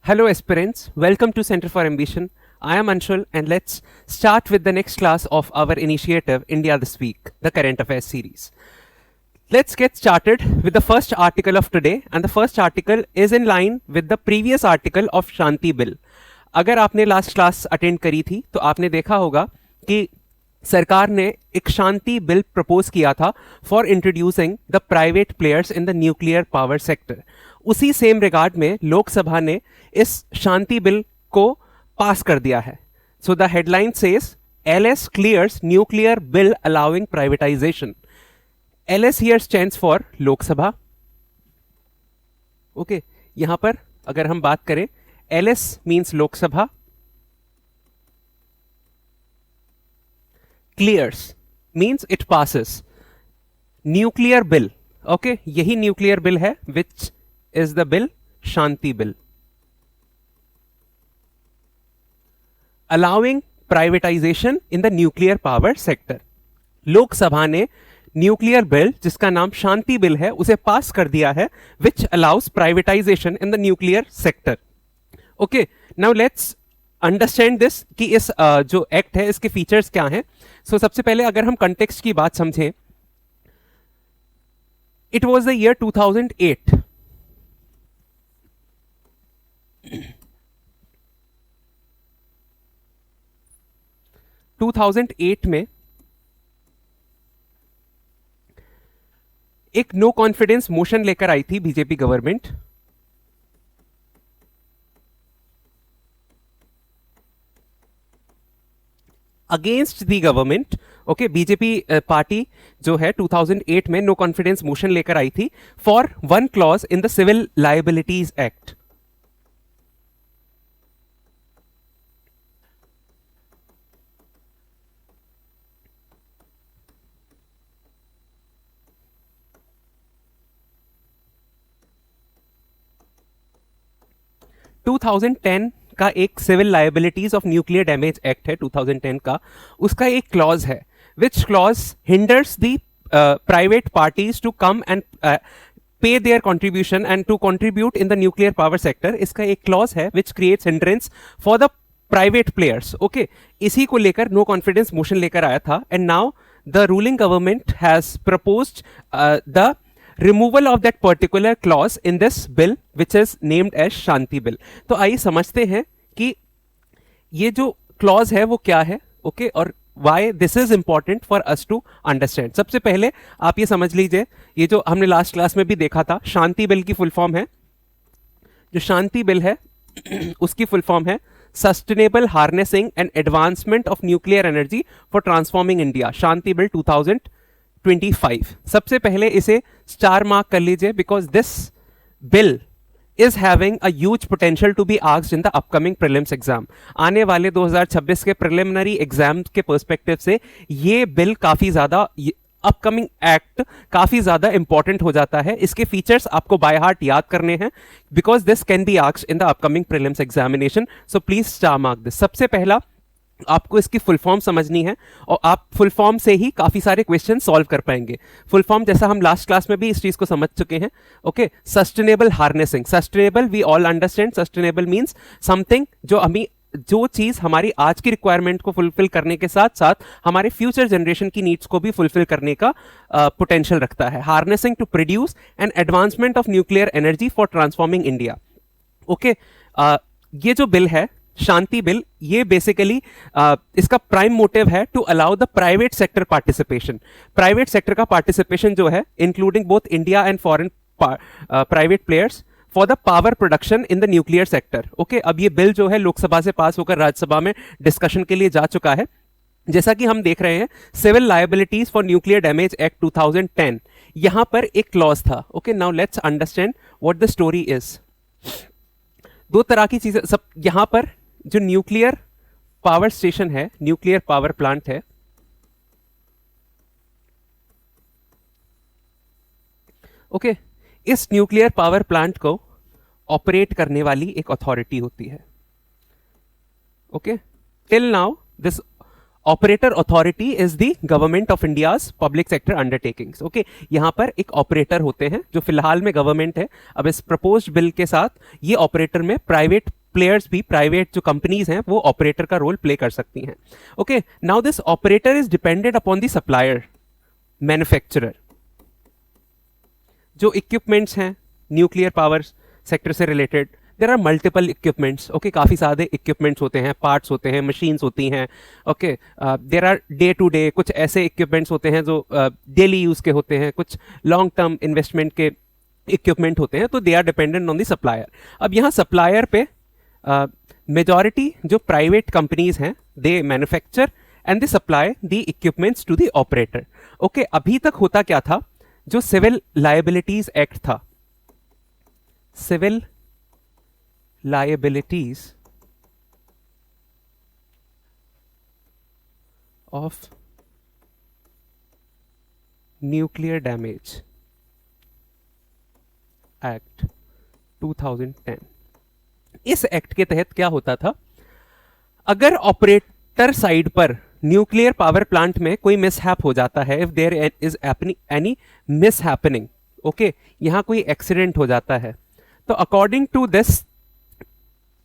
Hello, aspirants. Welcome to Center for Ambition. I am Anshul, and let's start with the next class of our initiative, India This Week, the current affairs series. Let's get started with the first article of today, and the first article is in line with the previous article of Shanti Bill. अगर आपने last class attend करी थी तो आपने देखा होगा कि सरकार ने एक शांति बिल प्रपोज किया था for introducing the private players in the nuclear power sector. उसी सेम रिगार्ड में लोकसभा ने इस शांति बिल को पास कर दिया है. So the headline says LS clears nuclear bill allowing privatisation. LS here stands for Lok Sabha. Okay, यहां पर अगर हम बात करें, LS means Lok Sabha, clears means it passes. Nuclear bill, okay, यही न्यूक्लियर बिल है, which is the bill Shanti bill, allowing privatization in the nuclear power sector. Lok Sabha ने nuclear bill जिसका नाम शांति बिल है उसे पास कर दिया है, which allows privatization in the nuclear sector. Okay, now let's understand this कि इस जो एक्ट है इसके फीचर्स क्या हैं. सो सबसे पहले अगर हम कंटेक्स्ट की बात समझें, इट वाज द ईयर 2008. 2008 में एक नो कॉन्फिडेंस मोशन लेकर आई थी BJP government against the government. Okay, BJP party जो है 2008 में नो कॉन्फिडेंस मोशन लेकर आई थी for one clause in the civil liabilities act. Two 2010 का एक civil liabilities of nuclear damage act है 2010 का. उसका एक क्लॉज है which clause hinders the private parties to come and pay their contribution and to contribute in the nuclear power sector. इसका एक clause है which creates hindrance for the private players. Okay, इसी को लेकर नो कॉन्फिडेंस मोशन लेकर आया था, and now the ruling government has proposed the removal of that particular clause in this bill which is named as Shanti bill. तो आइए समझते हैं कि ये जो क्लॉज है वो क्या है. ओके, और why this is important for us to understand. सबसे पहले आप ये समझ लीजिए, ये जो हमने लास्ट क्लास में भी देखा था, शांति बिल की फुल फॉर्म है, जो शांति बिल है उसकी फुल फॉर्म है sustainable harnessing and advancement of nuclear energy for transforming India, Shanti bill 2025. सबसे पहले इसे स्टार मार्क कर लीजिए because this bill is having a huge potential to be asked in the upcoming prelims exam. आने वाले 2026 के preliminary exam के perspective से ये बिल काफी ज्यादा, अपकमिंग एक्ट काफी ज्यादा इंपॉर्टेंट हो जाता है. इसके फीचर्स आपको बाय हार्ट याद करने हैं because this can be asked in the upcoming prelims examination. So please star mark this. सबसे पहला आपको इसकी फुल फॉर्म समझनी है और आप फुल फॉर्म से ही काफी सारे क्वेश्चन सॉल्व कर पाएंगे. फुल फॉर्म जैसा हम लास्ट क्लास में भी इस चीज को समझ चुके हैं. Okay, sustainable harnessing. Sustainable we all understand. Sustainable means something जो चीज हमारी आज की रिक्वायरमेंट को फुलफिल करने के साथ साथ हमारे फ्यूचर जनरेशन की नीड्स को भी फुलफिल करने का पोटेंशियल रखता है. Harnessing to produce and advancement of nuclear energy for transforming India. Okay, ये जो बिल है शांति बिल, ये बेसिकली इसका प्राइम मोटिव है to allow the private sector participation. Private sector का पार्टिसिपेशन जो है including both India and foreign private players for the power production in the nuclear sector. Okay, अब ये बिल जो है लोकसभा से पास होकर राज्यसभा में डिस्कशन के लिए जा चुका है. जैसा कि हम देख रहे हैं, civil liabilities for nuclear damage act 2010, यहां पर एक क्लॉज था. Okay, now let's understand what the story is. दो तरह की चीजें, सब यहां पर जो न्यूक्लियर पावर स्टेशन है, न्यूक्लियर पावर प्लांट है, ओके, इस न्यूक्लियर पावर प्लांट को ऑपरेट करने वाली एक अथॉरिटी होती है. Okay, till now this operator authority is the government of India's public sector undertakings. Okay, यहां पर एक ऑपरेटर होते हैं जो फिलहाल में गवर्नमेंट है। अब इस प्रपोज्ड बिल के साथ ये ऑपरेटर में प्राइवेट प्लेयर्स भी, प्राइवेट जो कंपनीज हैं वो ऑपरेटर का रोल प्ले कर सकती हैं। Okay, now this operator is depended upon the supplier, manufacturer. जो इक्विपमेंट्स हैं न्यूक्लियर पावर सेक्टर से related, there are multiple equipments. Okay, काफ़ी सारे इक्विपमेंट्स होते हैं, पार्ट्स होते हैं, मशीन्स होती हैं। Okay, there are day to day कुछ ऐसे इक्विपमेंट्स होते हैं जो डेली यूज़ के होते हैं, कुछ लॉन्ग टर्म इन्वेस्टमेंट के इक्विपमेंट होते हैं, तो they are dependent on the supplier. अब यहाँ सप्लायर पे मेजॉरिटी जो प्राइवेट कंपनीज हैं, they manufacture and they supply the equipments to the operator. Okay, अभी तक होता क्या था, जो सिविल लायबिलिटीज एक्ट था, civil liabilities of nuclear damage act 2010, इस एक्ट के तहत क्या होता था, अगर ऑपरेटर साइड पर न्यूक्लियर पावर प्लांट में कोई मिसहैप हो जाता है, if there is any mishappening, okay, यहां कोई एक्सीडेंट हो जाता है, तो according to this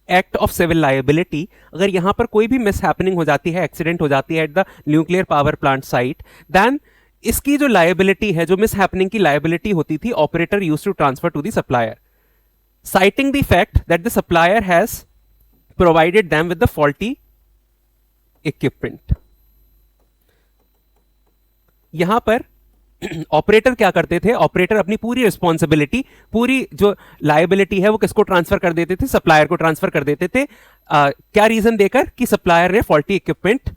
act of civil liability, अगर यहां पर कोई भी मिसहैपनिंग हो जाती है, एक्सीडेंट हो जाती है at the nuclear power plant site, then इसकी जो लायबिलिटी है, जो मिसहैपनिंग की लायबिलिटी होती थी, operator used to transfer to the supplier, citing the fact that the supplier has provided them with the faulty equipment. यहां पर ऑपरेटर क्या करते थे, ऑपरेटर अपनी पूरी रिस्पॉन्सिबिलिटी, पूरी जो लायबिलिटी है वो किसको ट्रांसफर कर देते थे, सप्लायर को ट्रांसफर कर देते थे। क्या रीजन देकर कि सप्लायर ने फॉल्टी इक्विपमेंट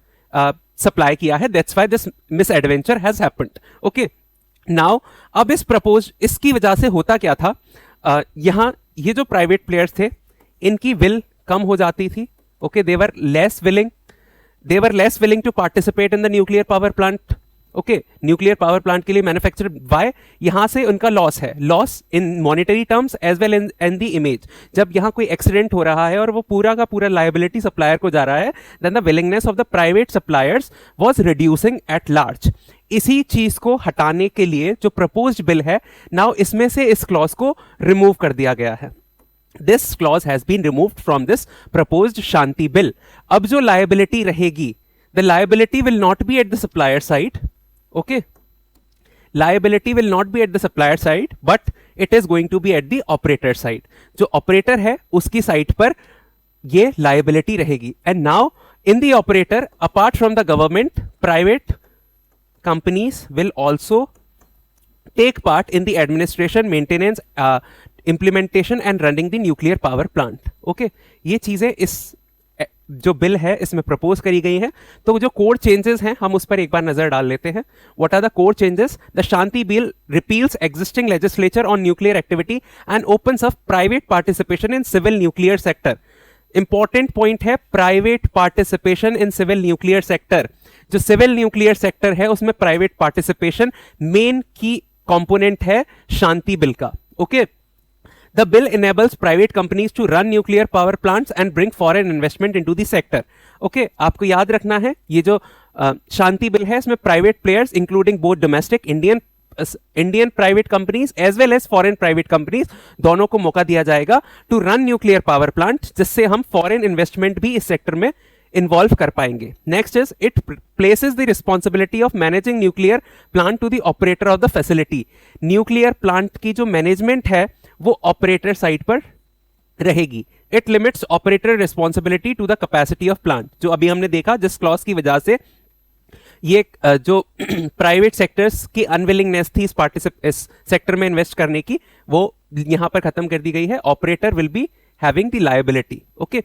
सप्लाई किया है, that's why this miss adventure has happened. Okay, now अब इस प्रपोज, इसकी वजह से होता क्या था, यहां ये जो प्राइवेट प्लेयर्स थे इनकी विल कम हो जाती थी। Okay, they were less willing to participate in the nuclear power plant. Okay, nuclear power plant के लिए मैन्युफैक्चर, वाई, यहां से उनका लॉस है, loss in monetary terms as well in the image. जब यहां कोई एक्सीडेंट हो रहा है और वो पूरा का पूरा लायबिलिटी सप्लायर को जा रहा है, then the willingness of the private suppliers was reducing at large. इसी चीज को हटाने के लिए जो प्रपोज्ड बिल है, नाउ इसमें से इस क्लॉज को रिमूव कर दिया गया है। This clause has been removed from this proposed Shanti bill. अब जो लायबिलिटी रहेगी, the liability will not be at the supplier side. Okay, liability will not be at the supplier side, but it is going to be at the operator side. जो operator है उसकी side पर ये liability रहेगी। And now in the operator, apart from the government, private companies will also take part in the administration, maintenance, implementation and running the nuclear power plant. Okay, ये चीजें इस जो बिल है इसमें प्रपोज करी गई हैं। तो जो कोड चेंजेस हैं हम उस पर एक बार नजर डाल लेते हैं। What are the code changes? The Shanti bill repeals existing legislature on nuclear activity and opens up private participation in civil nuclear sector. Important point है, private participation in civil nuclear sector. जो सिविल न्यूक्लियर सेक्टर है उसमें private participation main key component है Shanti bill का। Okay, The bill enables private companies to run nuclear power plants and bring foreign investment into the sector. Okay, आपको याद रखना है ये जो शांति बिल है इसमें private players including both domestic Indian private companies as well as foreign private companies दोनों को मौका दिया जाएगा to run nuclear power plant, जिससे हम फॉरेन इन्वेस्टमेंट भी इस सेक्टर में इन्वॉल्व कर पाएंगे। Next is it places the responsibility of managing nuclear plant to the operator of the facility. Nuclear plant की जो मैनेजमेंट है वो ऑपरेटर साइड पर रहेगी। It limits operator responsibility to the capacity of plant. जो अभी हमने देखा जिस क्लॉज की वजह से ये जो प्राइवेट सेक्टर्स की अनविलिंगनेस थी इस सेक्टर में इन्वेस्ट करने की, वो यहां पर खत्म कर दी गई है। Operator will be having the liability. Okay,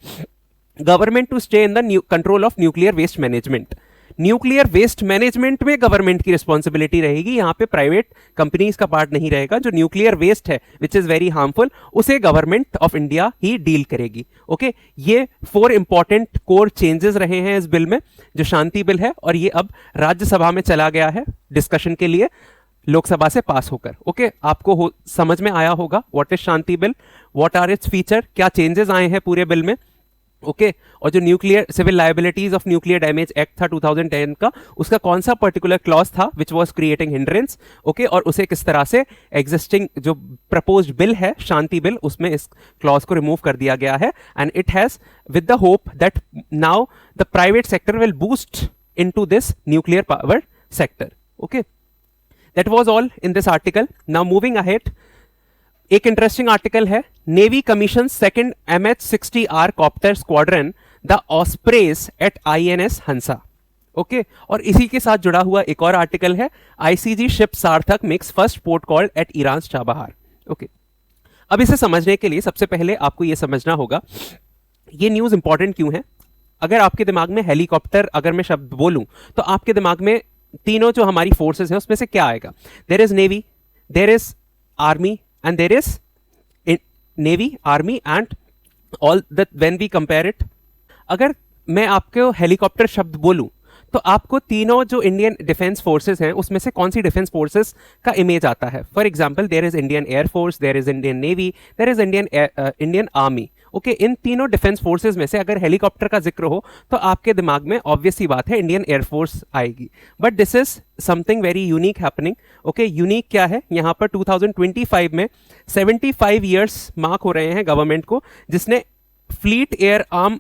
government to stay in the control of nuclear waste management. Nuclear waste management में गवर्नमेंट की रिस्पॉन्सिबिलिटी रहेगी, यहां पे प्राइवेट कंपनीज का पार्ट नहीं रहेगा। जो न्यूक्लियर वेस्ट है विच इज वेरी हार्मफुल, उसे government of India he deal करेगी। ओके, ये 4 इंपॉर्टेंट कोर चेंजेस रहे हैं इस बिल में, जो शांति बिल है, और ये अब राज्यसभा में चला गया है डिस्कशन के लिए लोकसभा से पास होकर। ओके, आपको समझ में आया होगा what is Shanti bill, what are its feature, क्या चेंजेस आए हैं पूरे बिल में। ओके और जो nuclear civil liabilities of nuclear damage act था 2010 का, उसका कौन सा पर्टिकुलर क्लॉज था which was creating hindrance, okay, और उसे किस तरह से एग्जिस्टिंग जो प्रपोज्ड बिल है शांति बिल, उसमें इस क्लॉज को रिमूव कर दिया गया है, and it has with the hope that now the private sector will boost into this nuclear power sector. Okay, that was all in this article. Now moving ahead, एक interesting article है, navy commission second MH-60R copter squadron the ospreys at INS Hansa. Okay, और इसी के साथ जुड़ा हुआ एक और आर्टिकल है, ICG शिप सार्थक makes first port call at Iran Chabahar. Okay, अब इसे समझने के लिए सबसे पहले आपको यह समझना होगा ये न्यूज इंपॉर्टेंट क्यों है. अगर आपके दिमाग में हेलीकॉप्टर अगर मैं शब्द बोलूं तो आपके दिमाग में तीनों जो हमारी फोर्सेस हैं उसमें से क्या आएगा. There is navy, there is army and there is navy, army and all that. when we compare it, अगर मैं आपको हेलीकॉप्टर शब्द बोलूं तो आपको तीनों जो इंडियन डिफेंस फोर्सेस हैं उसमें से कौन सी डिफेंस फोर्सेस का इमेज आता है. For example, there is Indian air force, there is Indian navy, there is Indian army. Okay, इन तीनों डिफेंस फोर्सेस में से अगर हेलीकॉप्टर का जिक्र हो तो आपके दिमाग में ऑब्वियस सी बात है इंडियन एयरफोर्स आएगी. But this is something very unique happening. Okay, unique क्या है, यहाँ पर 2025 में 75 ईयर्स मार्क हो रहे हैं गवर्नमेंट को जिसने फ्लीट एयर आर्म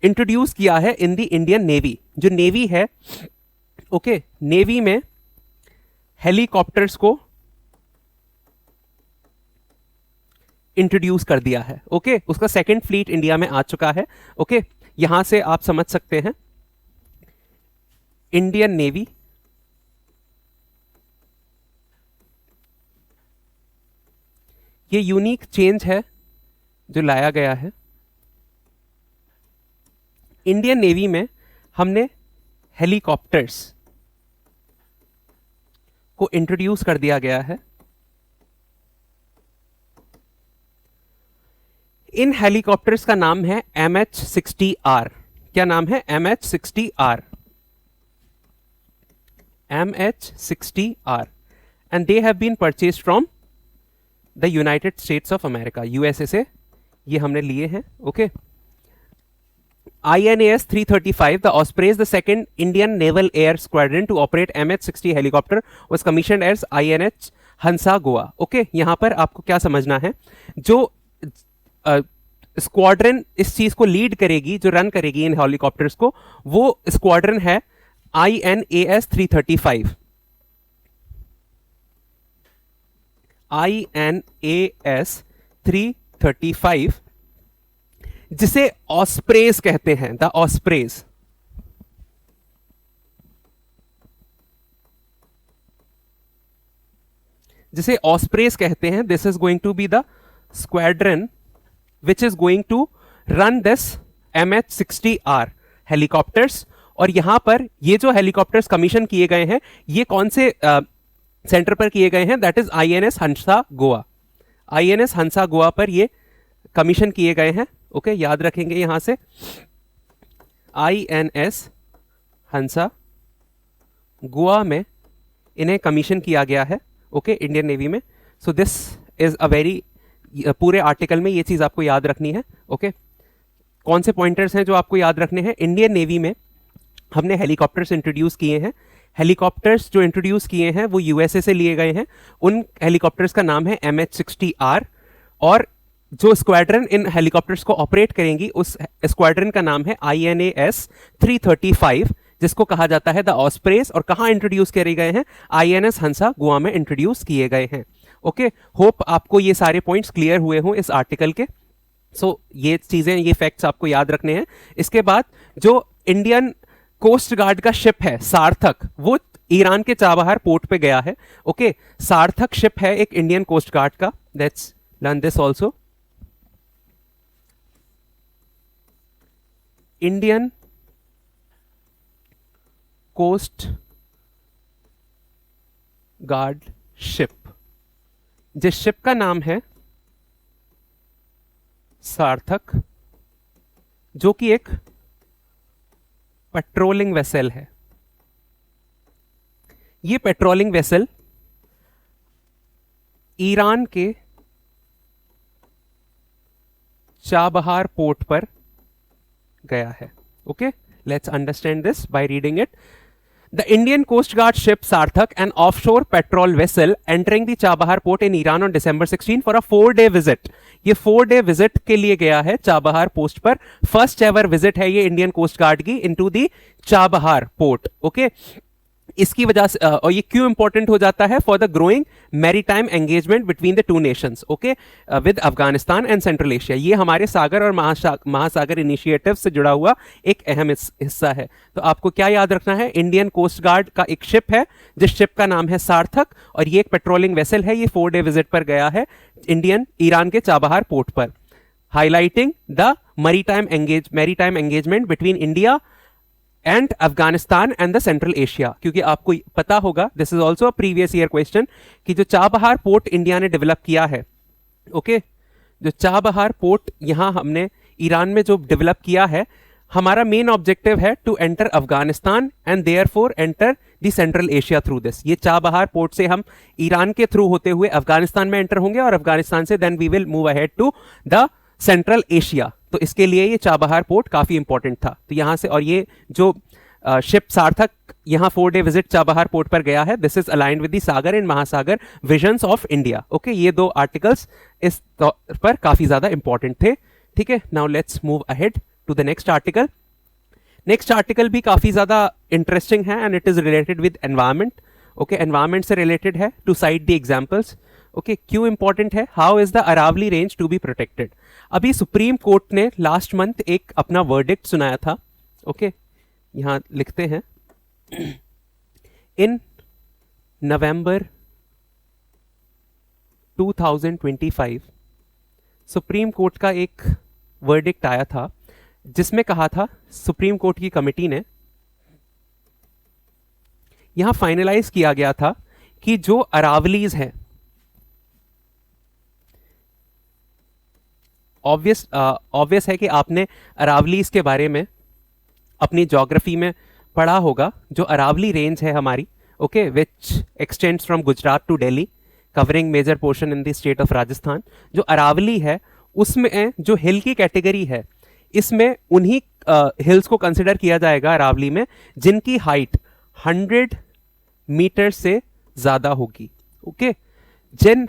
इंट्रोड्यूस किया है इन द इंडियन नेवी. जो नेवी है, ओके, नेवी में हेलीकॉप्टर्स को इंट्रोड्यूस कर दिया है. ओके, उसका सेकंड फ्लीट इंडिया में आ चुका है. ओके, यहां से आप समझ सकते हैं इंडियन नेवी ये यूनिक चेंज है जो लाया गया है. इंडियन नेवी में हमने हेलीकॉप्टर्स को इंट्रोड्यूस कर दिया गया है. इन हेलीकॉप्टर्स का नाम है MH-60R. क्या नाम है? MH-60R. MH-60R. And they have been purchased from the United States of America. USA से ये हमने लिए हैं. Okay. INAS 335, the Ospreys, the second Indian Naval Air Squadron to operate MH-60 helicopter, was commissioned as INH Hansa Goa. Okay, यहां पर आपको क्या समझना है, जो स्क्वाड्रन इस चीज को लीड करेगी, जो रन करेगी इन हेलीकॉप्टर्स को, वो स्क्वाड्रन है INAS 335. INAS 335 जिसे ऑस्प्रेज कहते हैं, द ऑस्प्रेज. जिसे ऑस्प्रेज कहते हैं, this is going to be the squadron which is going to run this MH-60R helicopters. और यहां पर ये जो हेलीकॉप्टर्स कमीशन किए गए हैं, ये कौन से सेंटर पर किए गए हैं? That is INS Hansa Goa. INS हंसा गोवा पर ये कमीशन किए गए हैं. ओके, याद रखेंगे यहां से INS हंसा गोवा में इन्हें कमीशन किया गया है. ओके, इंडियन नेवी में. So this is a very, पूरे आर्टिकल में ये चीज आपको याद रखनी है. ओके, कौन से पॉइंटर्स हैं जो आपको याद रखने हैं? इंडियन नेवी में हमने हेलीकॉप्टर्स इंट्रोड्यूस किए हैं. हेलीकॉप्टर्स जो इंट्रोड्यूस किए हैं वो USA से लिए गए हैं. उन हेलीकॉप्टर्स का नाम है MH-60R. और जो स्क्वाड्रन इन हेलीकॉप्टर्स को ऑपरेट करेंगी, उस स्क्वाड्रन का नाम है INAS 335, जिसको कहा जाता है द ऑस्प्रेज. और कहां इंट्रोड्यूस किए गए हैं? INS हंसा गोवा में इंट्रोड्यूस किए गए हैं. ओके, होप आपको ये सारे पॉइंट्स क्लियर हुए हों इस आर्टिकल के. सो ये चीजें, ये फैक्ट्स आपको याद रखने हैं. इसके बाद जो इंडियन कोस्ट गार्ड का शिप है सार्थक, वो ईरान के चाबहार पोर्ट पे गया है. ओके, सार्थक शिप है एक इंडियन कोस्ट गार्ड का. Let's learn this also. Indian coast guard ship, जिस शिप का नाम है सार्थक, जो कि एक पेट्रोलिंग वेसल है. ये पेट्रोलिंग वेसल ईरान के चाबहार पोर्ट पर गया है. Okay, let's understand this by reading it. The Indian Coast Guard ship Sarthak, an offshore petrol vessel, entering the Chabahar port in Iran on December 16 for a 4-day visit. ये 4-day visit के लिए गया है Chabahar post पर. First ever visit है ये Indian coast guard की into the Chabahar port. Okay, इसकी वजह से और ये क्यों इंपॉर्टेंट हो जाता है? For the growing maritime engagement between the two nations. Okay, with Afghanistan and central Asia. ये हमारे सागर और महासागर इनिशिएटिव से जुड़ा हुआ एक अहम हिस्सा है. तो आपको क्या याद रखना है? इंडियन कोस्ट गार्ड का एक शिप है जिस शिप का नाम है सार्थक, और ये एक पेट्रोलिंग वेसल है. ये 4-डे विजिट पर गया है ईरान के चाबहार पोर्ट पर, highlighting the maritime engagement between India and Afghanistan and the central Asia. क्योंकि आपको पता होगा, this is also a previous year question, कि जो चाबहार पोर्ट इंडिया ने डेवलप किया है, ओके, जो चाबहार पोर्ट यहां हमने ईरान में जो डेवलप किया है, हमारा मेन ऑब्जेक्टिव है to enter Afghanistan and therefore enter the central Asia through this. ये चाबहार पोर्ट से हम ईरान के थ्रू होते हुए अफगानिस्तान में एंटर होंगे और अफगानिस्तान से then we will move ahead to the central Asia. तो इसके लिए ये चाबहार पोर्ट काफी इंपॉर्टेंट था. तो यहां से, और ये जो शिप सार्थक यहां 4-डे विजिट चाबहार पोर्ट पर गया है, this is aligned with the Sagar and महासागर विजन्स ऑफ इंडिया. ओके, ये दो आर्टिकल्स इस पर काफी ज्यादा इंपॉर्टेंट थे. ठीक है, now let's move ahead to the next article. Next article भी काफी ज्यादा इंटरेस्टिंग है and it is related with environment. Okay, environment से रिलेटेड है. To cite the examples. Okay, क्यों इंपॉर्टेंट है? How is the Aravali range to be protected? अभी supreme court ने लास्ट मंथ एक अपना वर्डिक्ट सुनाया था. ओके, यहां लिखते हैं, इन नवंबर 2025 सुप्रीम कोर्ट का एक वर्डिक्ट आया था जिसमें कहा था, सुप्रीम कोर्ट की कमेटी ने यहां फाइनलाइज किया गया था कि जो अरावलीज हैं, ऑब्वियस है कि आपने अरावलीज के बारे में अपनी ज्योग्राफी में पढ़ा होगा. जो अरावली रेंज है हमारी, okay, which extends from Gujarat to Delhi, covering major portion in the state of Rajasthan. जो अरावली है उसमें जो हिल की कैटेगरी है, इसमें उन्हीं हिल्स को कंसिडर किया जाएगा अरावली में जिनकी हाइट 100 मीटर से ज्यादा होगी. ओके, जिन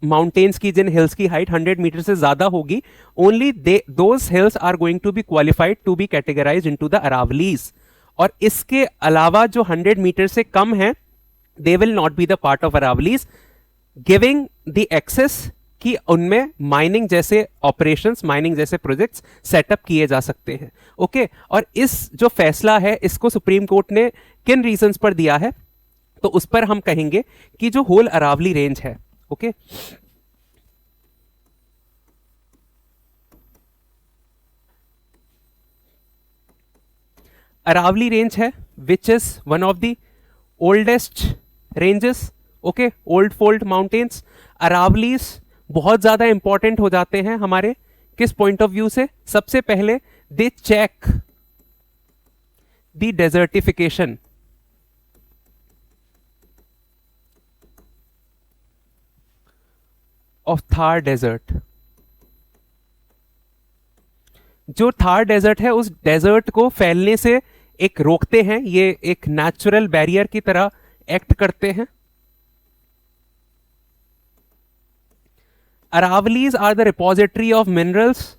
माउंटेन्स की, जिन हिल्स की हाइट 100 मीटर से ज्यादा होगी, only those hills are going to be qualified to be categorised into the Aravalis. और इसके अलावा जो 100 मीटर से कम है, they will not be the part of Aravalis, giving the access कि उनमें माइनिंग जैसे ऑपरेशंस, माइनिंग जैसे प्रोजेक्ट्स सेटअप किए जा सकते हैं. ओके, और इस जो फैसला है इसको सुप्रीम कोर्ट ने किन रीजंस पर दिया है, तो उस पर हम कहेंगे कि जो होल अरावली रेंज है, ओके, अरावली रेंज है which is one of the oldest ranges. Okay, old fold mountains. Aravallis बहुत ज्यादा इंपॉर्टेंट हो जाते हैं हमारे किस पॉइंट ऑफ व्यू से? सबसे पहले they check the desertification of Thar desert. जो थार डेजर्ट है उस डेजर्ट को फैलने से एक रोकते हैं, ये एक नेचुरल बैरियर की तरह एक्ट करते हैं. Aravallis are the repository of minerals,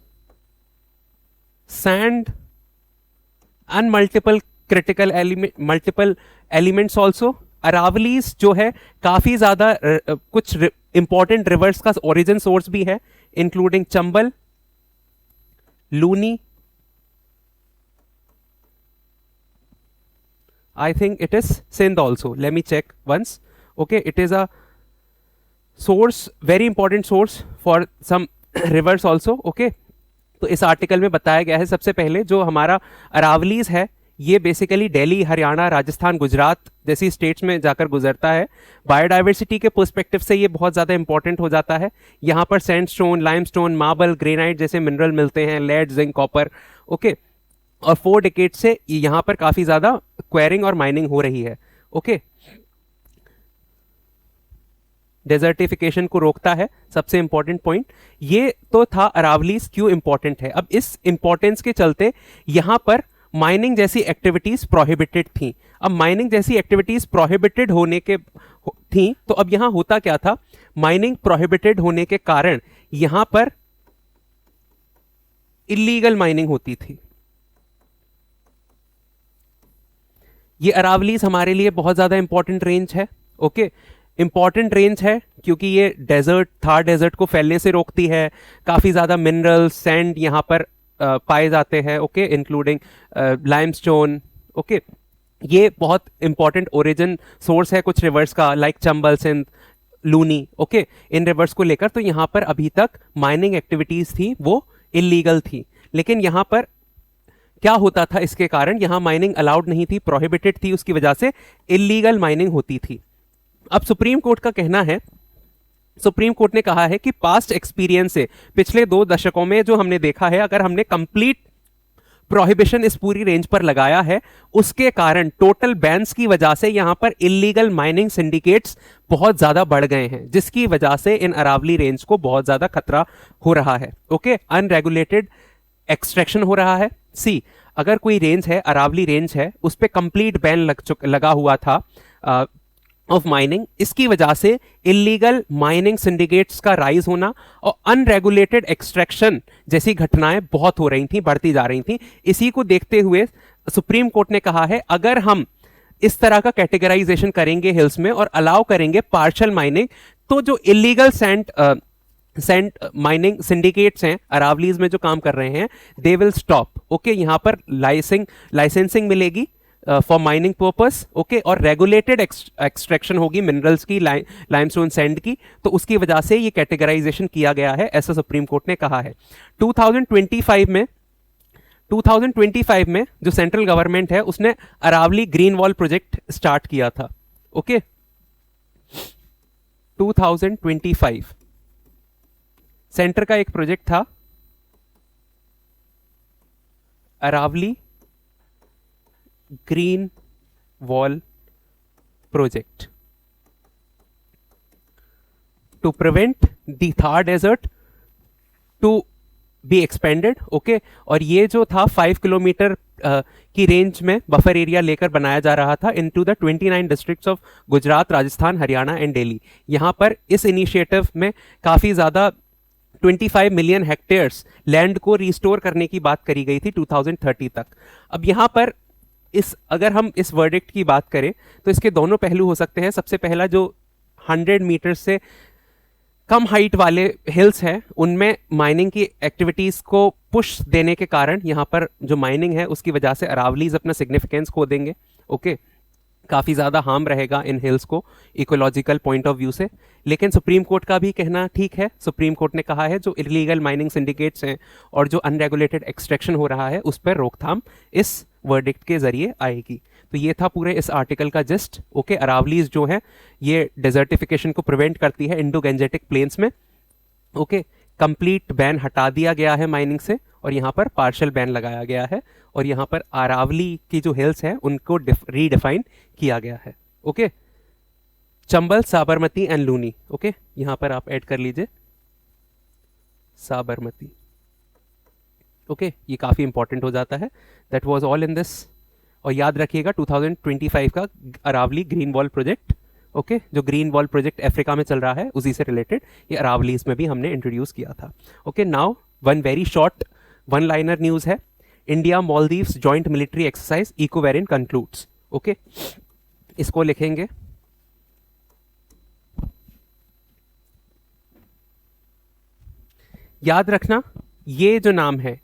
sand, and multiple elements also. Aravallis जो है काफी ज्यादा कुछ इंपॉर्टेंट रिवर्स का ओरिजिन सोर्स भी है, including Chambal, Luni, I think it is Sindh also. Let me check once. Okay, it is a source, very important source for some rivers also. Okay, तो इस आर्टिकल में बताया गया है सबसे पहले जो हमारा अरावलीज है ये बेसिकली दिल्ली, हरियाणा, राजस्थान, गुजरात जैसी स्टेट्स में जाकर गुजरता है. बायोडाइवर्सिटी के पर्सपेक्टिव से ये बहुत ज़्यादा इंपॉर्टेंट हो जाता है. यहाँ पर सैंडस्टोन, लाइमस्टोन, मार्बल, ग्रेनाइट जैसे मिनरल मिलते हैं, लेड, जिंक, कॉपर. ओके, और 4 डिकेड से यहाँ पर काफ़ी ज़्यादा क्वेरिंग और माइनिंग हो रही है. ओके, डेजर्टिफिकेशन को रोकता है, सबसे इंपॉर्टेंट पॉइंट। ये तो था अरावलीज क्यों इंपॉर्टेंट है। अब इस इंपॉर्टेंस के चलते यहां पर माइनिंग जैसी एक्टिविटीज प्रोहिबिटेड थी। अब माइनिंग जैसी एक्टिविटीज प्रोहिबिटेड होने के थी, तो अब यहां होता क्या था, माइनिंग प्रोहिबिटेड होने के कारण यहां पर इलीगल माइनिंग होती थी। ये अरावलीज हमारे लिए बहुत ज्यादा इंपॉर्टेंट रेंज है। ओके, इंपॉर्टेंट रेंज है क्योंकि ये डेजर्ट, थार डेजर्ट को फैलने से रोकती है। काफी ज्यादा मिनरल सैंड यहां पर पाए जाते हैं। Okay, including limestone. ओके, ये बहुत इंपॉर्टेंट ओरिजिन सोर्स है कुछ रिवर्स का, लाइक चंबल, सिंध, लूनी। ओके, इन रिवर्स को लेकर तो यहां पर अभी तक माइनिंग एक्टिविटीज थी वो इलीगल थी। लेकिन यहां पर क्या होता था, इसके कारण यहां माइनिंग अलाउड नहीं थी, प्रोहिबिटेड थी, उसकी वजह से इलीगल माइनिंग होती थी। अब सुप्रीम कोर्ट का कहना है, सुप्रीम कोर्ट ने कहा है कि पास्ट एक्सपीरियंस से, पिछले 2 दशकों में जो हमने देखा है, अगर हमने कंप्लीट प्रोहिबिशन इस पूरी रेंज पर लगाया है, उसके कारण टोटल बैन्स की वजह से यहां पर इलीगल माइनिंग सिंडिकेट्स बहुत ज्यादा बढ़ गए हैं, जिसकी वजह से इन अरावली रेंज को बहुत ज्यादा खतरा हो रहा है। ओके, अनरेगुलेटेड एक्सट्रैक्शन हो रहा है। सी, अगर कोई रेंज है, अरावली रेंज है, उस पर कंप्लीट बैन लगा हुआ था ऑफ माइनिंग, इसकी वजह से इलीगल माइनिंग सिंडिकेट्स का राइज होना और अनरेगुलेटेड एक्सट्रैक्शन जैसी घटनाएं बहुत हो रही थी, बढ़ती जा रही थी। इसी को देखते हुए सुप्रीम कोर्ट ने कहा है, अगर हम इस तरह का कैटेगराइजेशन करेंगे हिल्स में और अलाउ करेंगे पार्शियल माइनिंग, तो जो इलीगल सैंड माइनिंग सिंडिकेट्स हैं अरावलीज में जो काम कर रहे हैं, दे विल स्टॉप। ओके, यहां पर लाइसेंसिंग मिलेगी फॉर माइनिंग पर्पस। ओके, और रेगुलेटेड एक्सट्रैक्शन होगी मिनरल्स की, लाइमस्टोन सैंड की, तो उसकी वजह से ये कैटेगराइजेशन किया गया है, ऐसा सुप्रीम कोर्ट ने कहा है। 2025 में जो सेंट्रल गवर्नमेंट है उसने Aravali green wall project start किया था। ओके, 2025 सेंटर का एक प्रोजेक्ट था Aravali green wall project to prevent the Thar desert to be expanded. Okay, और ये जो था 5 किलोमीटर की रेंज में बफर एरिया लेकर बनाया जा रहा था into the 29 districts of Gujarat, Rajasthan, Haryana and Delhi. यहां पर इस इनिशिएटिव में काफी ज्यादा 25 मिलियन हेक्टेयर्स लैंड को रिस्टोर करने की बात करी गई थी 2030 तक। अब यहां पर अगर हम इस वर्डिक्ट की बात करें तो इसके दोनों पहलू हो सकते हैं। सबसे पहला, जो 100 मीटर से कम हाइट वाले हिल्स हैं उनमें माइनिंग की एक्टिविटीज को पुश देने के कारण यहां पर जो माइनिंग है उसकी वजह से अरावलीज अपना सिग्निफिकेंस खो देंगे। ओके, काफ़ी ज़्यादा हार्म रहेगा इन हिल्स को इकोलॉजिकल पॉइंट ऑफ व्यू से। लेकिन सुप्रीम कोर्ट का भी कहना ठीक है। सुप्रीम कोर्ट ने कहा है जो इलीगल माइनिंग सिंडिकेट्स हैं और जो अनरेगुलेटेड एक्सट्रैक्शन हो रहा है उस पर रोकथाम इस वर्डिक्ट के जरिए आएगी। तो ये था पूरे इस आर्टिकल का जस्ट। ओके, अरावलीज जो है ये डेजर्टिफिकेशन को प्रिवेंट करती है इंडो गैंजेटिक प्लेन्स में। ओके, कंप्लीट बैन हटा दिया गया है माइनिंग से और यहाँ पर पार्शियल बैन लगाया गया है और यहाँ पर अरावली की जो हिल्स हैं उनको रीडिफाइन किया गया है। Okay, Chambal, Sabarmati and Luni. Okay, यहाँ पर आप ऐड कर लीजिए साबरमती। ओके, ये काफ़ी इंपॉर्टेंट हो जाता है। That was all in this. और याद रखिएगा 2025 का Aravalli green wall project, okay, जो ग्रीन वॉल प्रोजेक्ट अफ्रीका में चल रहा है उसी से रिलेटेड ये अरावलीज में भी हमने इंट्रोड्यूस किया था। Okay, now one very short one liner news है। India Maldives joint military exercise Ekuverin concludes. Okay, इसको लिखेंगे याद रखना, ये जो नाम है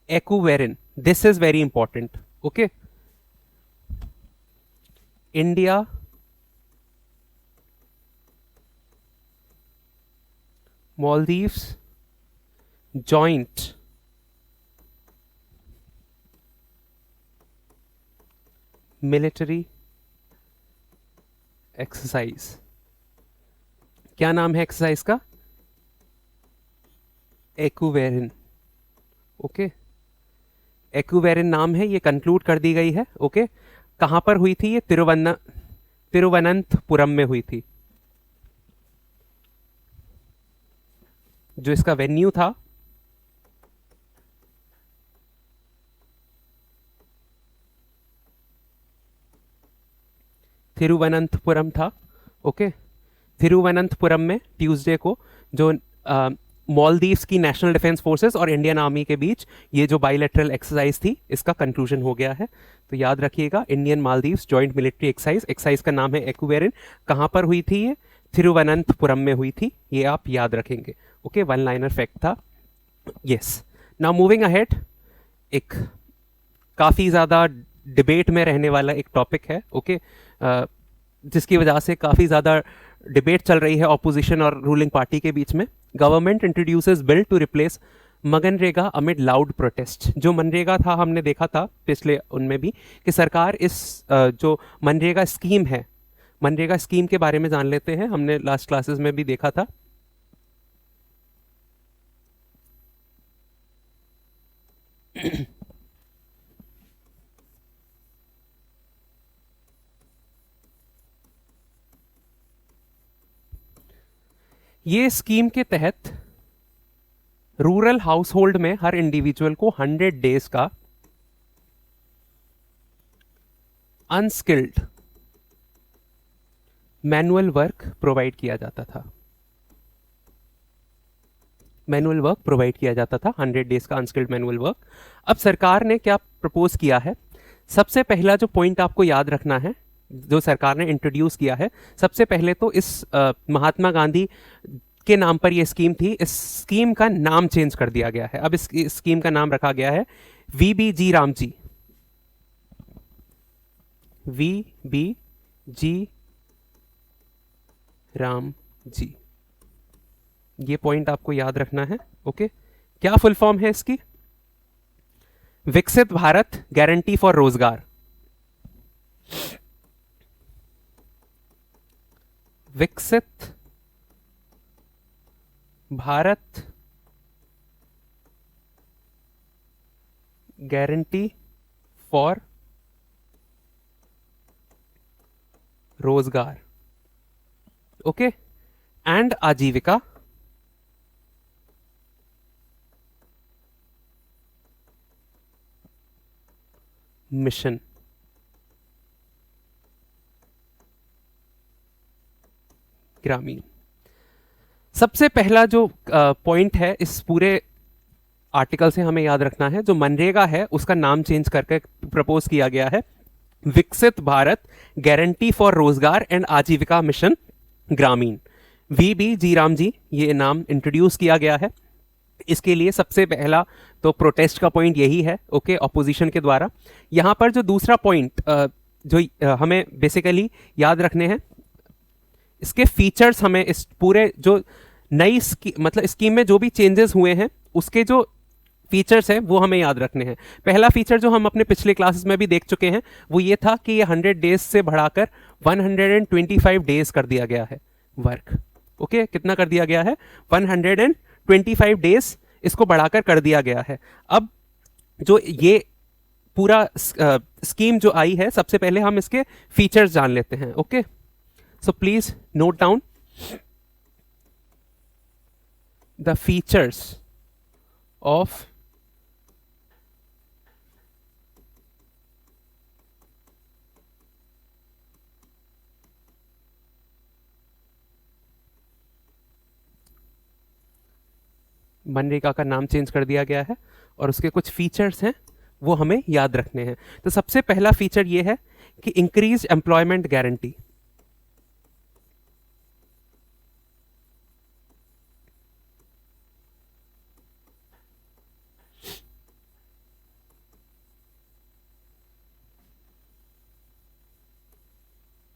Ekuverin, this is very important. Okay, India Maldives joint military exercise। क्या नाम है एक्सरसाइज का? एक्वेरिन। ओके, एक्वेरिन नाम है, ये कंक्लूड कर दी गई है। ओके, कहां पर हुई थी ये? तिरुवनंतपुरम में हुई थी। जो इसका वेन्यू था थिरुवनंतपुरम था। ओके, थिरुवनंतपुरम में ट्यूसडे को जो मालदीव्स की नेशनल डिफेंस फोर्सेस और इंडियन आर्मी के बीच ये जो बाइलेटरल एक्सरसाइज थी, इसका कंक्लूजन हो गया है। तो याद रखिएगा, Indian Maldives joint military exercise, exercise का नाम है एक्वेरिन। कहाँ पर हुई थी ये? थिरुवनंतपुरम में हुई थी, ये आप याद रखेंगे। ओके, वन लाइनर फैक्ट था। यस, नाउ मूविंग अहेड, एक काफ़ी ज़्यादा डिबेट में रहने वाला एक टॉपिक है। ओके, जिसकी वजह से काफ़ी ज़्यादा डिबेट चल रही है ऑपोजिशन और रूलिंग पार्टी के बीच में। Government introduces bill to replace MNREGA amid loud protest. जो मनरेगा था, हमने देखा था पिछले उनमें भी कि सरकार इस जो मनरेगा स्कीम है, मनरेगा स्कीम के बारे में जान लेते हैं, हमने लास्ट क्लासेस में भी देखा था। ये स्कीम के तहत रूरल हाउस होल्ड में हर इंडिविजुअल को 100 डेज का अनस्किल्ड मैनुअल वर्क प्रोवाइड किया जाता था। मैनुअल वर्क प्रोवाइड किया जाता था, 100 डेज का अनस्किल्ड मैनुअल वर्क। अब सरकार ने क्या प्रपोज किया है? सबसे पहला जो पॉइंट आपको याद रखना है, जो सरकार ने इंट्रोड्यूस किया है, सबसे पहले तो इस महात्मा गांधी के नाम पर यह स्कीम थी, इस स्कीम का नाम चेंज कर दिया गया है। अब इस स्कीम का नाम रखा गया है वीबीजी रामजी। वीबीजी राम जी, ये पॉइंट आपको याद रखना है। ओके, क्या फुल फॉर्म है इसकी? विकसित भारत गारंटी फॉर रोजगार। विकसित भारत गारंटी फॉर रोजगार। ओके, एंड आजीविका मिशन। ग्रामीण। सबसे पहला जो पॉइंट है इस पूरे आर्टिकल से हमें याद रखना है, जो मनरेगा है उसका नाम चेंज करके प्रपोज किया गया है विकसित भारत गारंटी फॉर रोजगार एंड आजीविका मिशन ग्रामीण। वीबी जी राम जी, ये नाम इंट्रोड्यूस किया गया है। इसके लिए सबसे पहला तो प्रोटेस्ट का पॉइंट यही है। ओके, ऑपोजिशन के द्वारा। यहां पर जो दूसरा पॉइंट जो हमें बेसिकली याद रखने हैं, इसके फीचर्स हमें इस पूरे जो नई मतलब स्कीम में जो भी चेंजेस हुए हैं उसके जो फीचर्स हैं वो हमें याद रखने हैं। पहला फीचर जो हम अपने पिछले क्लासेस में भी देख चुके हैं वो ये था कि ये 100 डेज से बढ़ाकर 125 डेज कर दिया गया है वर्क। ओके, कितना कर दिया गया है? 125 डेज इसको बढ़ाकर कर दिया गया है। अब जो ये पूरा स्कीम जो आई है, सबसे पहले हम इसके फीचर्स जान लेते हैं। Okay, so please note down the features of MNREGA का नाम चेंज कर दिया गया है और उसके कुछ फीचर्स हैं वो हमें याद रखने हैं। तो सबसे पहला फीचर ये है कि इंक्रीज एम्प्लॉयमेंट गारंटी।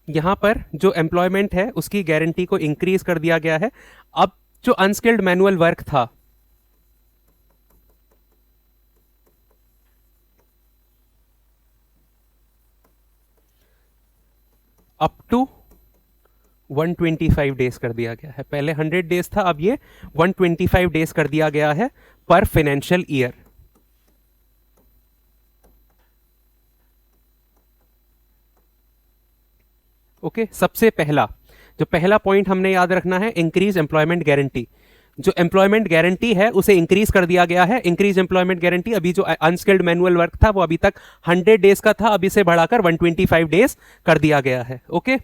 यहां पर जो एम्प्लॉयमेंट है उसकी गारंटी को इंक्रीज कर दिया गया है। अब जो अनस्किल्ड मैनुअल वर्क था, अप टू 125 डेज कर दिया गया है। पहले 100 डेज था, अब ये 125 डेज कर दिया गया है पर फाइनेंशियल ईयर। ओके, सबसे पहला जो पहला पॉइंट हमने याद रखना है, इंक्रीज एम्प्लॉयमेंट गारंटी। जो एम्प्लॉयमेंट गारंटी है उसे इंक्रीज कर दिया गया है। इंक्रीज एम्प्लॉयमेंट गारंटी, अभी जो अनस्किल्ड मैनुअल वर्क था वो अभी तक 100 डेज का था, अभी से बढ़ाकर 125 डेज कर दिया गया है। ओके,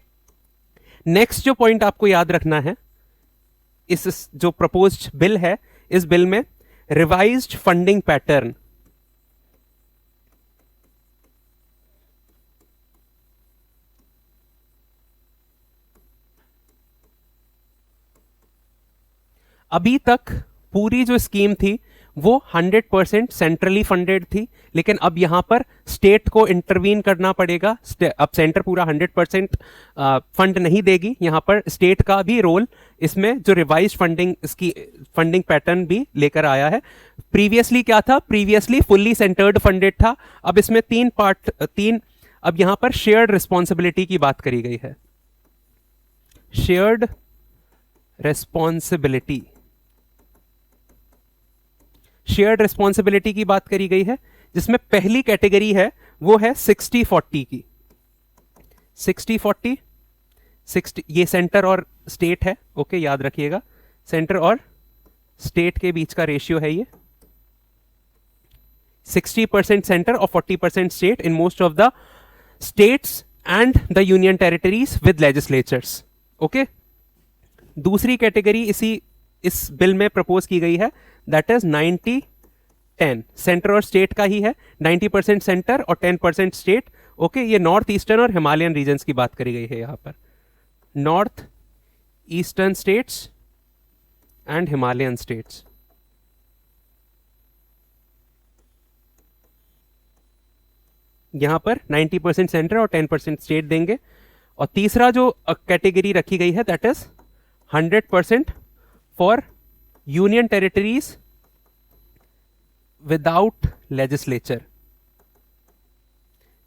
नेक्स्ट जो पॉइंट आपको याद रखना है, इस जो प्रपोज्ड बिल है, इस बिल में रिवाइज्ड फंडिंग पैटर्न, अभी तक पूरी जो स्कीम थी वो 100% सेंट्रली फंडेड थी, लेकिन अब यहां पर स्टेट को इंटरवीन करना पड़ेगा। अब सेंटर पूरा 100% फंड नहीं देगी, यहां पर स्टेट का भी रोल इसमें जो रिवाइज फंडिंग, इसकी फंडिंग पैटर्न भी लेकर आया है। प्रीवियसली क्या था, प्रीवियसली फुल्ली सेंटर्ड फंडेड था, अब इसमें अब यहां पर शेयर्ड रिस्पॉन्सिबिलिटी की बात करी गई है। शेयर्ड रेस्पॉन्सिबिलिटी, शेयर्ड रिस्पॉन्सिबिलिटी की बात करी गई है, जिसमें पहली कैटेगरी है वो है 60-40 की। 60-40, 60 ये सेंटर और स्टेट है। ओके, याद रखिएगा, सेंटर और स्टेट के बीच का रेशियो है ये। 60% सेंटर और 40% state in most of the states and the union territories with legislatures. Okay, दूसरी कैटेगरी इस बिल में प्रपोज की गई है, दैट इज 90-10, सेंटर और स्टेट का ही है। 90% सेंटर और 10% स्टेट। ओके, ये नॉर्थ ईस्टर्न और हिमालयन रीजन्स की बात करी गई है यहां पर, north eastern states and Himalayan states. यहां पर 90% सेंटर और 10% स्टेट देंगे। और तीसरा जो कैटेगरी रखी गई है, that is 100% for union territories without legislature.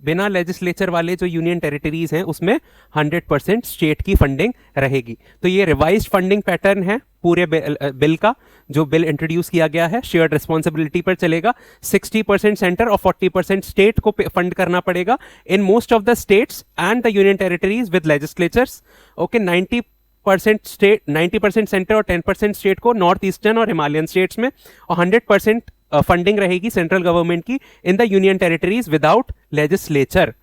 बिना लेजिस्लेचर वाले जो यूनियन टेरिटरीज हैं उसमें 100% स्टेट की फंडिंग रहेगी। तो ये रिवाइज्ड फंडिंग पैटर्न है पूरे बिल का, जो बिल इंट्रोड्यूस किया गया है। शेयर्ड रिस्पॉन्सिबिलिटी पर चलेगा, 60% सेंटर और 40% स्टेट को फंड करना पड़ेगा in most of the states and the union territories with legislatures. Okay, 90% centre और 10% स्टेट को नॉर्थ ईस्टर्न और हिमालयन स्टेट्स में, और 100% फंडिंग रहेगी सेंट्रल गवर्नमेंट की in the union territories without legislature.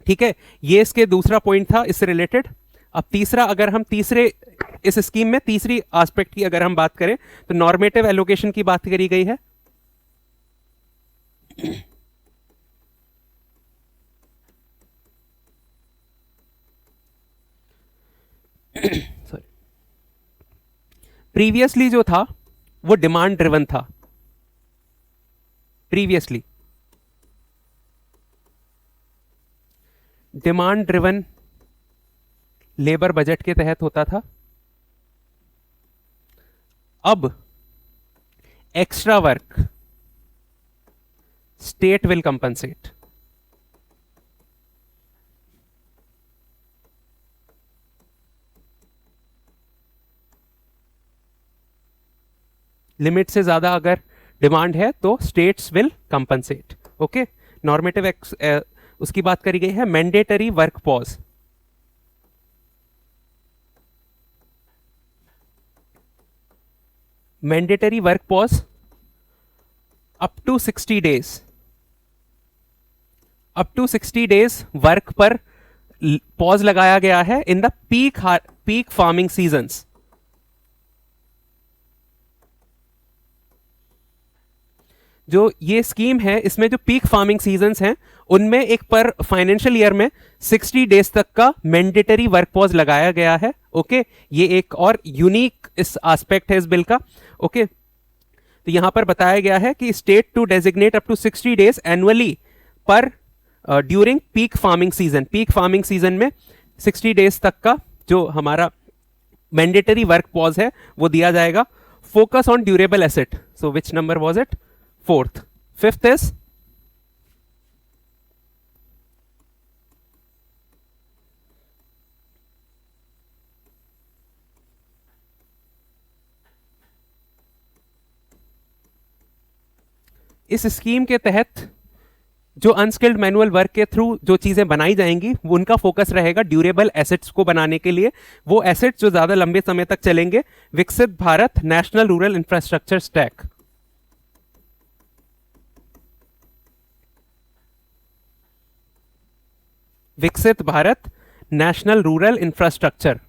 ठीक है, ये इसके दूसरा पॉइंट था इससे रिलेटेड। अब तीसरा, अगर हम इस स्कीम में तीसरी एस्पेक्ट की अगर हम बात करें तो नॉर्मेटिव एलोकेशन की बात करी गई है। सॉरी, प्रीवियसली जो था वो डिमांड ड्रिवन था। Previously demand driven labour budget के तहत होता था। अब extra work state will compensate. Limit से ज्यादा अगर डिमांड है तो states will compensate. Okay, normative उसकी बात करी गई है। Mandatory work pause, mandatory work pause up to 60 days, up to 60 days work पर पॉज लगाया गया है in the peak farming seasons. जो ये स्कीम है इसमें जो पीक फार्मिंग सीजन्स हैं उनमें एक पर फाइनेंशियल ईयर में 60 डेज तक का मैंडेटरी वर्क पॉज लगाया गया है। ओके, ये एक और यूनिक इस एस्पेक्ट है इस बिल का। ओके, तो यहां पर बताया गया है कि state to designate up to 60 days annually पर during peak farming season. Peak farming season में 60 डेज तक का जो हमारा मैंडेटरी वर्क पॉज है वो दिया जाएगा। Focus on durable asset, so which number was it? Fourth. Fifth is इस स्कीम के तहत जो अनस्किल्ड मैनुअल वर्क के थ्रू जो चीजें बनाई जाएंगी वो उनका फोकस रहेगा ड्यूरेबल एसेट्स को बनाने के लिए, वो एसेट्स जो ज्यादा लंबे समय तक चलेंगे। विकसित Bharat national rural infrastructure stack. विकसित भारत नेशनल रूरल इंफ्रास्ट्रक्चर।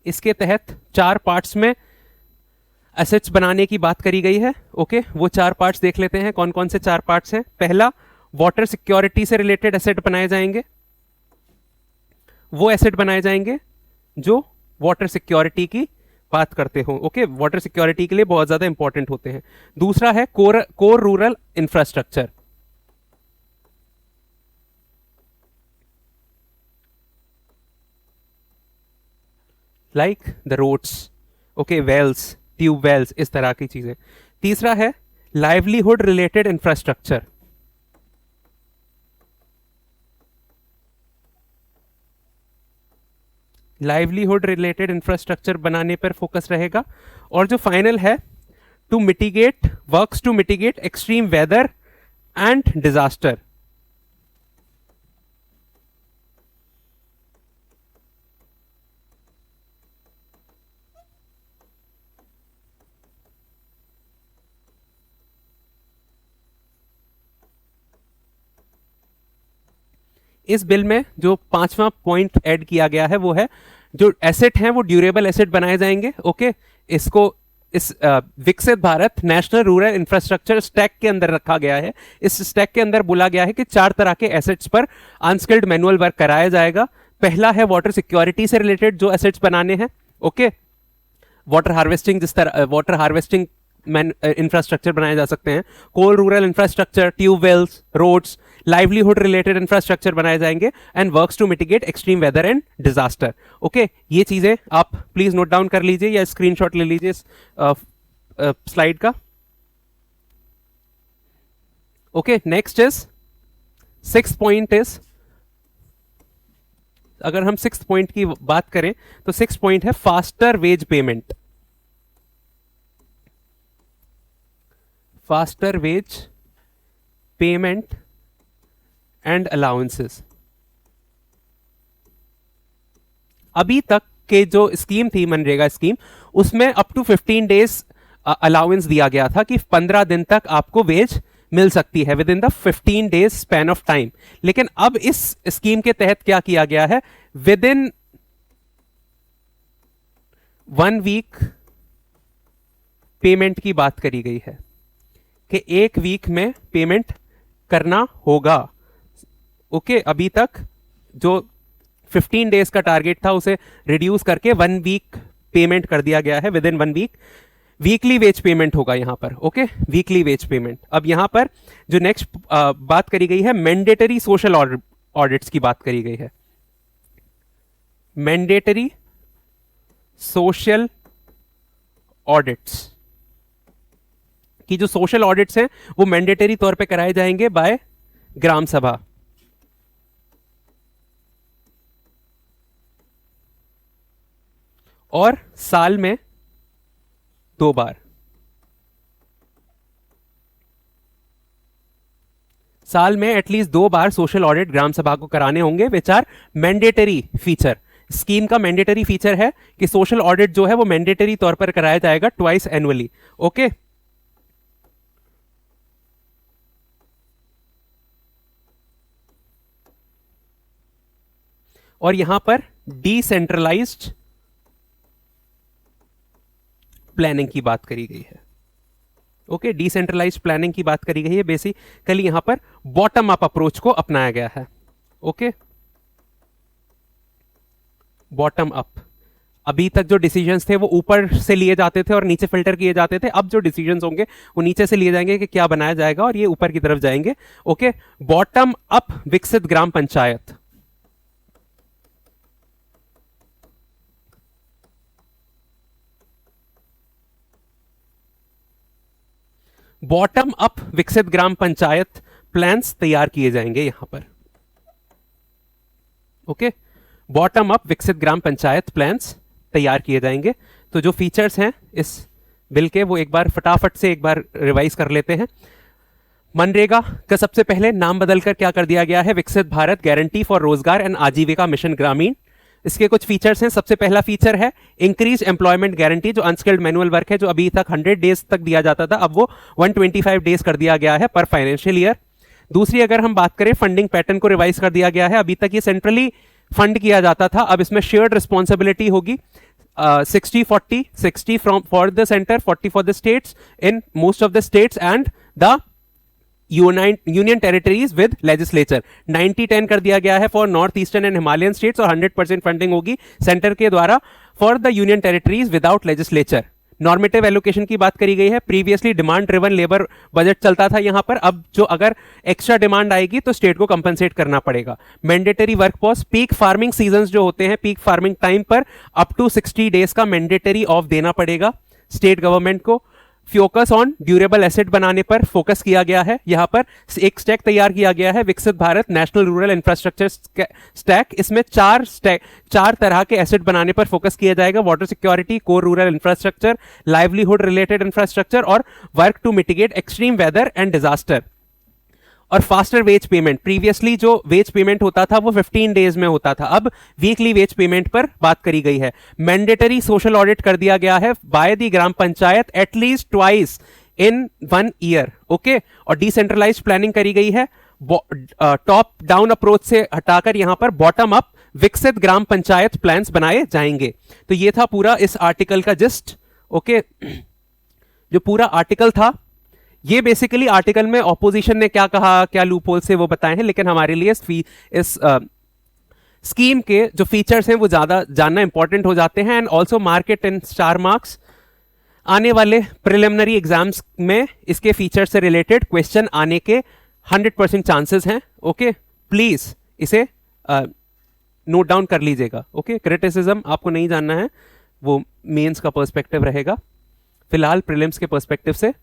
इसके तहत 4 पार्ट्स में एसेट्स बनाने की बात करी गई है। ओके, वो 4 पार्ट्स देख लेते हैं कौन कौन से 4 पार्ट्स हैं। पहला, वाटर सिक्योरिटी से रिलेटेड एसेट बनाए जाएंगे। वो एसेट बनाए जाएंगे जो वाटर सिक्योरिटी की बात करते हो। ओके, वाटर सिक्योरिटी के लिए बहुत ज्यादा इंपॉर्टेंट होते हैं। दूसरा है core rural infrastructure, like the roads, okay, wells, tube wells, इस तरह की चीजें। तीसरा है livelihood related infrastructure, livelihood related infrastructure बनाने पर फोकस रहेगा। और जो फाइनल है, to mitigate works to mitigate extreme weather and disaster. इस बिल में जो 5वां पॉइंट ऐड किया गया है वो है जो एसेट हैं वो ड्यूरेबल एसेट बनाए जाएंगे। ओके, इसको इस विकसित Bharat national rural infrastructure stack के अंदर रखा गया है। इस स्टैक के अंदर बोला गया है कि 4 तरह के एसेट्स पर अनस्किल्ड मैनुअल वर्क कराया जाएगा। पहला है वाटर सिक्योरिटी से रिलेटेड जो एसेट्स बनाने हैं। ओके, वाटर हार्वेस्टिंग, जिस तरह वाटर हार्वेस्टिंग इंफ्रास्ट्रक्चर बनाए जा सकते हैं। Core rural infrastructure, tube wells, roads, livelihood related infrastructure बनाए जाएंगे and works to mitigate extreme weather and disaster. Okay, ये चीजें आप प्लीज नोट डाउन कर लीजिए या स्क्रीनशॉट ले लीजिए इस स्लाइड का। Okay, next is 6th point is, अगर हम 6th पॉइंट की बात करें तो 6th पॉइंट है faster wage payment. Faster wage payment and allowances. अभी तक के जो स्कीम थी मनरेगा स्कीम, उसमें अप टू 15 डेज अलाउंस दिया गया था कि 15 दिन तक आपको वेज मिल सकती है with in the 15 days span of time. लेकिन अब इस स्कीम के तहत क्या किया गया है, विद इन 1 वीक पेमेंट की बात करी गई है कि 1 वीक में पेमेंट करना होगा। ओके, अभी तक जो 15 डेज का टारगेट था उसे रिड्यूस करके 1 वीक पेमेंट कर दिया गया है। Within 1 week weekly wage payment होगा यहां पर। Okay, weekly wage payment. अब यहां पर जो नेक्स्ट बात करी गई है, मैंडेटरी सोशल ऑडिट्स की बात करी गई है। मैंडेटरी सोशल ऑडिट्स की जो सोशल ऑडिट्स हैं वो मैंडेटरी तौर पे कराए जाएंगे बाय ग्राम सभा। और साल में 2 बार, साल में एटलीस्ट 2 बार सोशल ऑडिट ग्राम सभा को कराने होंगे, which are mandatory feature. Scheme का मैंडेटरी फीचर है कि सोशल ऑडिट जो है वो मैंडेटरी तौर पर कराया जाएगा ट्वाइस एनुअली। ओके, और यहां पर डिसेंट्रलाइज्ड प्लानिंग की बात करी गई है। ओके, डिसेंट्रलाइज्ड प्लानिंग की बात करी गई है। बेसिकली यहां पर बॉटम अप अप्रोच को अपनाया गया है। Okay, bottom up. अभी तक जो डिसीजंस थे वो ऊपर से लिए जाते थे और नीचे फिल्टर किए जाते थे। अब जो डिसीजंस होंगे वो नीचे से लिए जाएंगे कि क्या बनाया जाएगा और ये ऊपर की तरफ जाएंगे। ओके, बॉटम अप विकसित ग्राम पंचायत। बॉटम अप विकसित ग्राम पंचायत प्लान्स तैयार किए जाएंगे यहां पर। ओके, बॉटम अप विकसित ग्राम पंचायत प्लान्स तैयार किए जाएंगे। तो जो फीचर्स हैं इस बिल के वो एक बार फटाफट से एक बार रिवाइज कर लेते हैं। मनरेगा का सबसे पहले नाम बदलकर क्या कर दिया गया है, विकसित भारत गारंटी फॉर रोजगार एंड आजीविका मिशन ग्रामीण। इसके कुछ फीचर्स हैं। सबसे पहला फीचर है इंक्रीज एम्प्लॉयमेंट गारंटी, जो अनस्किल्ड मैनुअल वर्क है जो अभी तक 100 डेज तक दिया जाता था, अब वो 125 डेज कर दिया गया है पर फाइनेंशियल ईयर। दूसरी अगर हम बात करें, फंडिंग पैटर्न को रिवाइज कर दिया गया है। अभी तक ये सेंट्रली फंड किया जाता था, अब इसमें शेयर्ड रिस्पॉन्सिबिलिटी होगी। 60-40, 60 from for the centre, 40 for the states in most of the states and the union territories with legislature. 90-10 कर दिया गया है for north eastern and Himalayan states और 100% फंडिंग होगी सेंटर के द्वारा for the union territories without legislature. Normative allocation की बात करी गई है। Previously demand driven labour budget चलता था यहां पर, अब जो अगर एक्स्ट्रा डिमांड आएगी तो स्टेट को कंपनसेट करना पड़ेगा। Mandatory work pause, peak farming seasons जो होते हैं, पीक फार्मिंग टाइम पर अप टू 60 डेज का मैंडेटरी ऑफ देना पड़ेगा स्टेट गवर्नमेंट को। फोकस ऑन ड्यूरेबल एसेट बनाने पर फोकस किया गया है। यहां पर एक स्टैक तैयार किया गया है, विकसित Bharat national rural infrastructure stack. इसमें चार तरह के एसेट बनाने पर फोकस किया जाएगा, water security, core rural infrastructure, livelihood related infrastructure और work to mitigate extreme weather and disaster. और फास्टर वेज पेमेंट, प्रीवियसली जो वेज पेमेंट होता था वो 15 डेज में होता था, अब वीकली वेज पेमेंट पर बात करी गई है। मैंडेटरी सोशल ऑडिट कर दिया गया है by the gram panchayat at least twice in 1 year. Okay, और डिसेंट्रलाइज्ड प्लानिंग करी गई है, टॉप डाउन अप्रोच से हटाकर यहां पर बॉटम अप विकसित ग्राम पंचायत प्लान्स बनाए जाएंगे। तो ये था पूरा इस आर्टिकल का जिस्ट। ओके, जो पूरा आर्टिकल था ये बेसिकली आर्टिकल में ऑपोजिशन ने क्या कहा, क्या लूपहोल से वो बताए हैं, लेकिन हमारे लिए इस स्कीम के जो फीचर्स हैं वो ज्यादा जानना इंपॉर्टेंट हो जाते हैं। And also market and star marks, आने वाले प्रिलिमिनरी एग्जाम्स में इसके फीचर से रिलेटेड क्वेश्चन आने के 100% चांसेस हैं। ओके, प्लीज इसे नोट डाउन कर लीजिएगा। ओके, क्रिटिसिज्म आपको नहीं जानना है, वो मेंस का पर्सपेक्टिव रहेगा। फिलहाल प्रीलिम्स के पर्सपेक्टिव से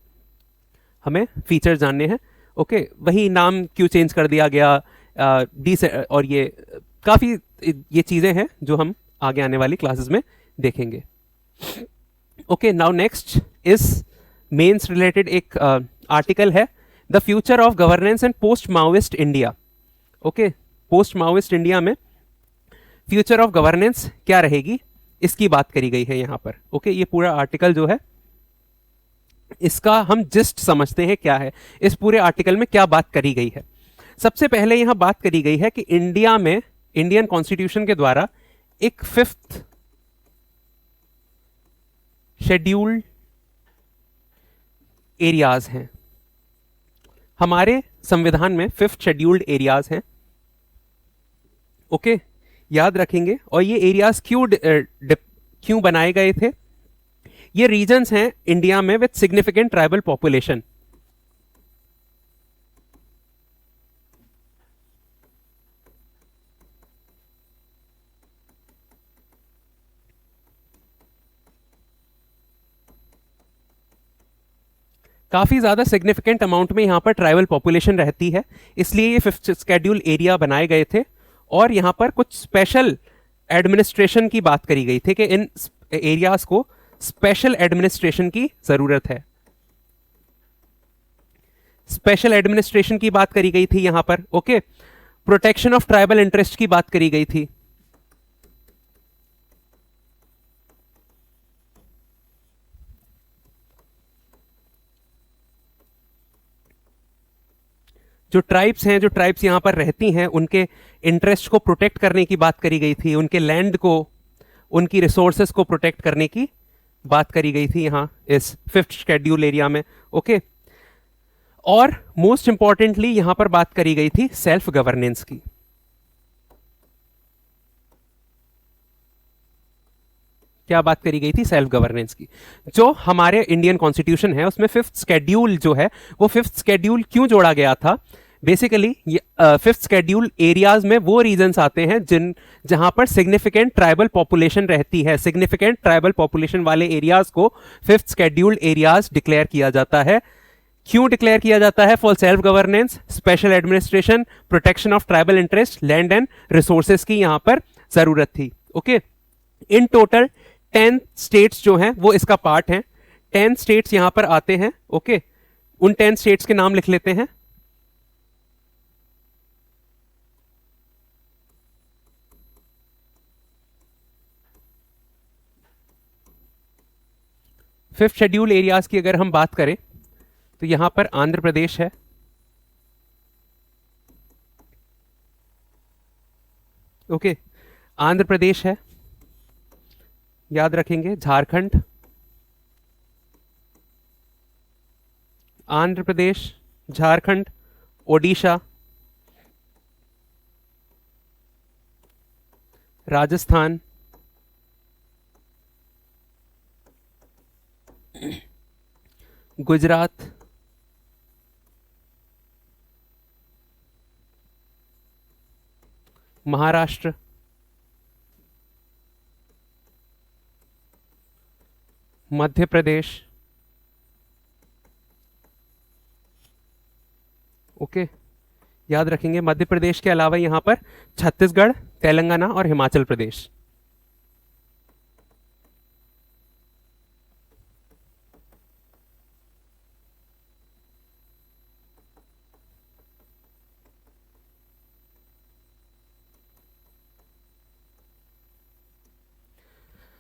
हमें फीचर जानने हैं। ओके, वही नाम क्यों चेंज कर दिया गया, और ये काफ़ी ये चीज़ें हैं जो हम आगे आने वाली क्लासेस में देखेंगे। ओके, नाउ नेक्स्ट इस मेंस रिलेटेड एक आर्टिकल है, the future of governance and post Maoist India. Okay, post Maoist India में फ्यूचर ऑफ गवर्नेंस क्या रहेगी, इसकी बात करी गई है यहाँ पर। ओके, ये पूरा आर्टिकल जो है इसका हम जिस्ट समझते हैं क्या है, इस पूरे आर्टिकल में क्या बात करी गई है। सबसे पहले यहां बात करी गई है कि इंडिया में इंडियन कॉन्स्टिट्यूशन के द्वारा एक 5th शेड्यूल्ड एरियाज हैं। हमारे संविधान में 5th शेड्यूल्ड एरियाज हैं। ओके, याद रखेंगे। और ये एरियाज क्यों बनाए गए थे, ये रीजन्स हैं इंडिया में विद सिग्निफिकेंट ट्राइबल पॉपुलेशन। काफी ज्यादा सिग्निफिकेंट अमाउंट में यहां पर ट्राइबल पॉपुलेशन रहती है, इसलिए ये 5th शेड्यूल एरिया बनाए गए थे। और यहां पर कुछ स्पेशल एडमिनिस्ट्रेशन की बात करी गई थी कि इन एरियाज को स्पेशल एडमिनिस्ट्रेशन की जरूरत है। स्पेशल एडमिनिस्ट्रेशन की बात करी गई थी यहां पर। Okay, protection of tribal interest की बात करी गई थी। जो ट्राइब्स यहां पर रहती हैं, उनके इंटरेस्ट को प्रोटेक्ट करने की बात करी गई थी, उनके लैंड को, उनकी रिसोर्सेस को प्रोटेक्ट करने की बात करी गई थी यहां इस 5th शेड्यूल एरिया में। ओके, और मोस्ट इंपॉर्टेंटली यहां पर बात करी गई थी सेल्फ गवर्नेंस की। क्या बात करी गई थी, सेल्फ गवर्नेंस की। जो हमारे इंडियन कॉन्स्टिट्यूशन है उसमें 5th शेड्यूल जो है वो 5th शेड्यूल क्यों जोड़ा गया था, बेसिकली 5th शेड्यूल एरियाज में वो रीजन्स आते हैं जहां पर सिग्निफिकेंट ट्राइबल पॉपुलेशन रहती है। सिग्निफिकेंट ट्राइबल पॉपुलेशन वाले एरियाज को 5th शेड्यूल एरियाज डिक्लेयर किया जाता है। क्यों डिक्लेयर किया जाता है, for self governance, special administration, protection of tribal interest, land and resources की यहां पर जरूरत थी। ओके, इन टोटल 10 स्टेट्स जो हैं वो इसका पार्ट हैं। 10 स्टेट्स यहां पर आते हैं। ओके, उन 10 स्टेट्स के नाम लिख लेते हैं। फिफ्थ शेड्यूल एरियाज की अगर हम बात करें तो यहां पर आंध्र प्रदेश है, ओके, आंध्र प्रदेश है, याद रखेंगे, झारखंड, आंध्र प्रदेश, झारखंड, ओडिशा, राजस्थान, गुजरात, महाराष्ट्र, मध्य प्रदेश, ओके, याद रखेंगे मध्य प्रदेश के अलावा यहां पर छत्तीसगढ़, तेलंगाना और हिमाचल प्रदेश।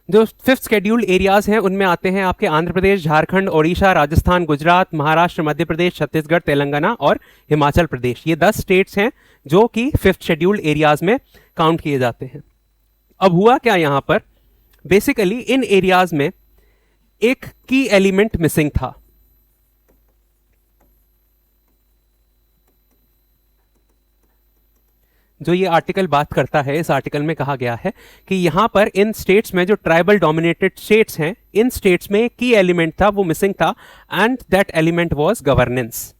जो फिफ्थ शेड्यूल्ड एरियाज हैं उनमें आते हैं आपके आंध्र प्रदेश, झारखंड, ओडिशा, राजस्थान, गुजरात, महाराष्ट्र, मध्य प्रदेश, छत्तीसगढ़, तेलंगाना और हिमाचल प्रदेश। ये 10 स्टेट्स हैं जो कि फिफ्थ शेड्यूल्ड एरियाज में काउंट किए जाते हैं। अब हुआ क्या यहां पर, बेसिकली इन एरियाज में एक की एलिमेंट मिसिंग था। जो ये आर्टिकल बात करता है, इस आर्टिकल में कहा गया है कि यहां पर इन स्टेट्स में जो ट्राइबल डोमिनेटेड स्टेट्स हैं, इन स्टेट्स में एक की एलिमेंट था, वो मिसिंग था, and that element was governance.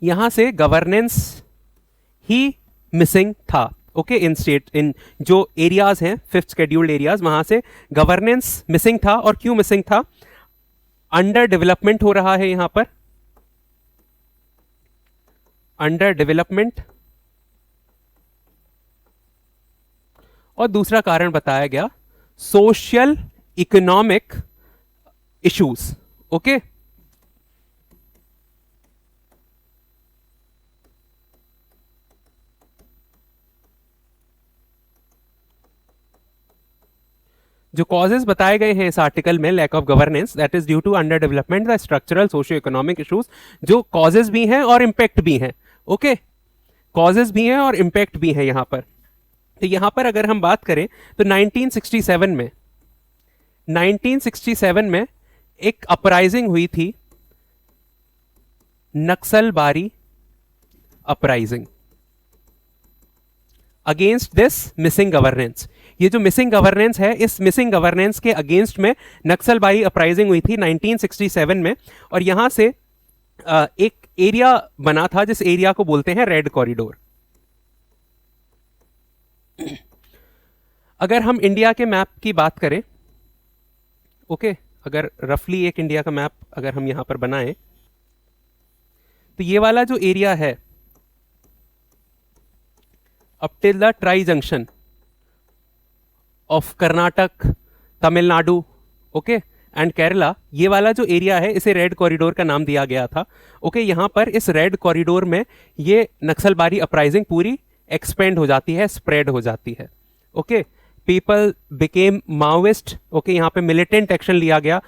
यहां से गवर्नेंस ही मिसिंग था। ओके, इन स्टेट, इन जो एरियाज हैं फिफ्थ शेड्यूल्ड एरियाज, वहां से गवर्नेंस मिसिंग था। और क्यों मिसिंग था? अंडर डेवलपमेंट हो रहा है यहां पर, अंडर डेवलपमेंट, और दूसरा कारण बताया गया सोशल इकोनॉमिक इश्यूज। ओके, जो कॉजेज बताए गए हैं इस आर्टिकल में lack of governance, that is due to under development, the structural socio economic issues, जो कॉजेज भी हैं और इंपैक्ट भी हैं। ओके, कॉजेज भी हैं और इंपैक्ट भी हैं यहां पर। तो यहां पर अगर हम बात करें तो 1967 में एक अपराइजिंग हुई थी, Naxalbari uprising, against this missing governance. ये जो मिसिंग गवर्नेंस है, इस मिसिंग गवर्नेंस के अगेंस्ट में नक्सलबारी अपराइजिंग हुई थी 1967 में। और यहां से एक एरिया बना था जिस एरिया को बोलते हैं रेड कॉरिडोर। अगर हम इंडिया के मैप की बात करें, ओके, अगर रफली एक इंडिया का मैप अगर हम यहां पर बनाएं, तो ये वाला जो एरिया है up till the tri junction of Karnataka, Tamil Nadu, okay, and Kerala, ये वाला जो एरिया है इसे रेड कॉरिडोर का नाम दिया गया था। ओके, यहां पर इस रेड कॉरिडोर में ये नक्सलबारी अपराइजिंग पूरी एक्सपेंड हो जाती है, स्प्रेड हो जाती है। Okay, people became Maoist. Okay, यहां पे मिलिटेंट एक्शन लिया गया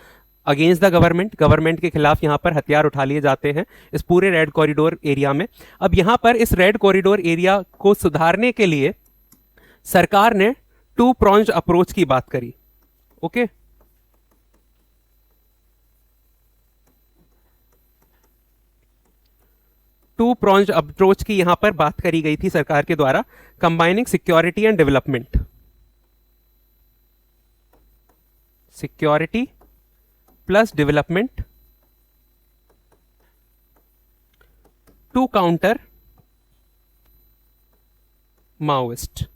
अगेंस्ट द गवर्नमेंट, गवर्नमेंट के खिलाफ यहां पर हथियार उठा लिए जाते हैं इस पूरे रेड कॉरिडोर एरिया में। अब यहां पर इस रेड कॉरिडोर एरिया को सुधारने के लिए सरकार ने टू प्रॉन्ज्ड अप्रोच की बात करी। ओके, टू प्रॉन्ज्ड अप्रोच की यहां पर बात करी गई थी सरकार के द्वारा, combining security and development, security plus development to counter Maoist.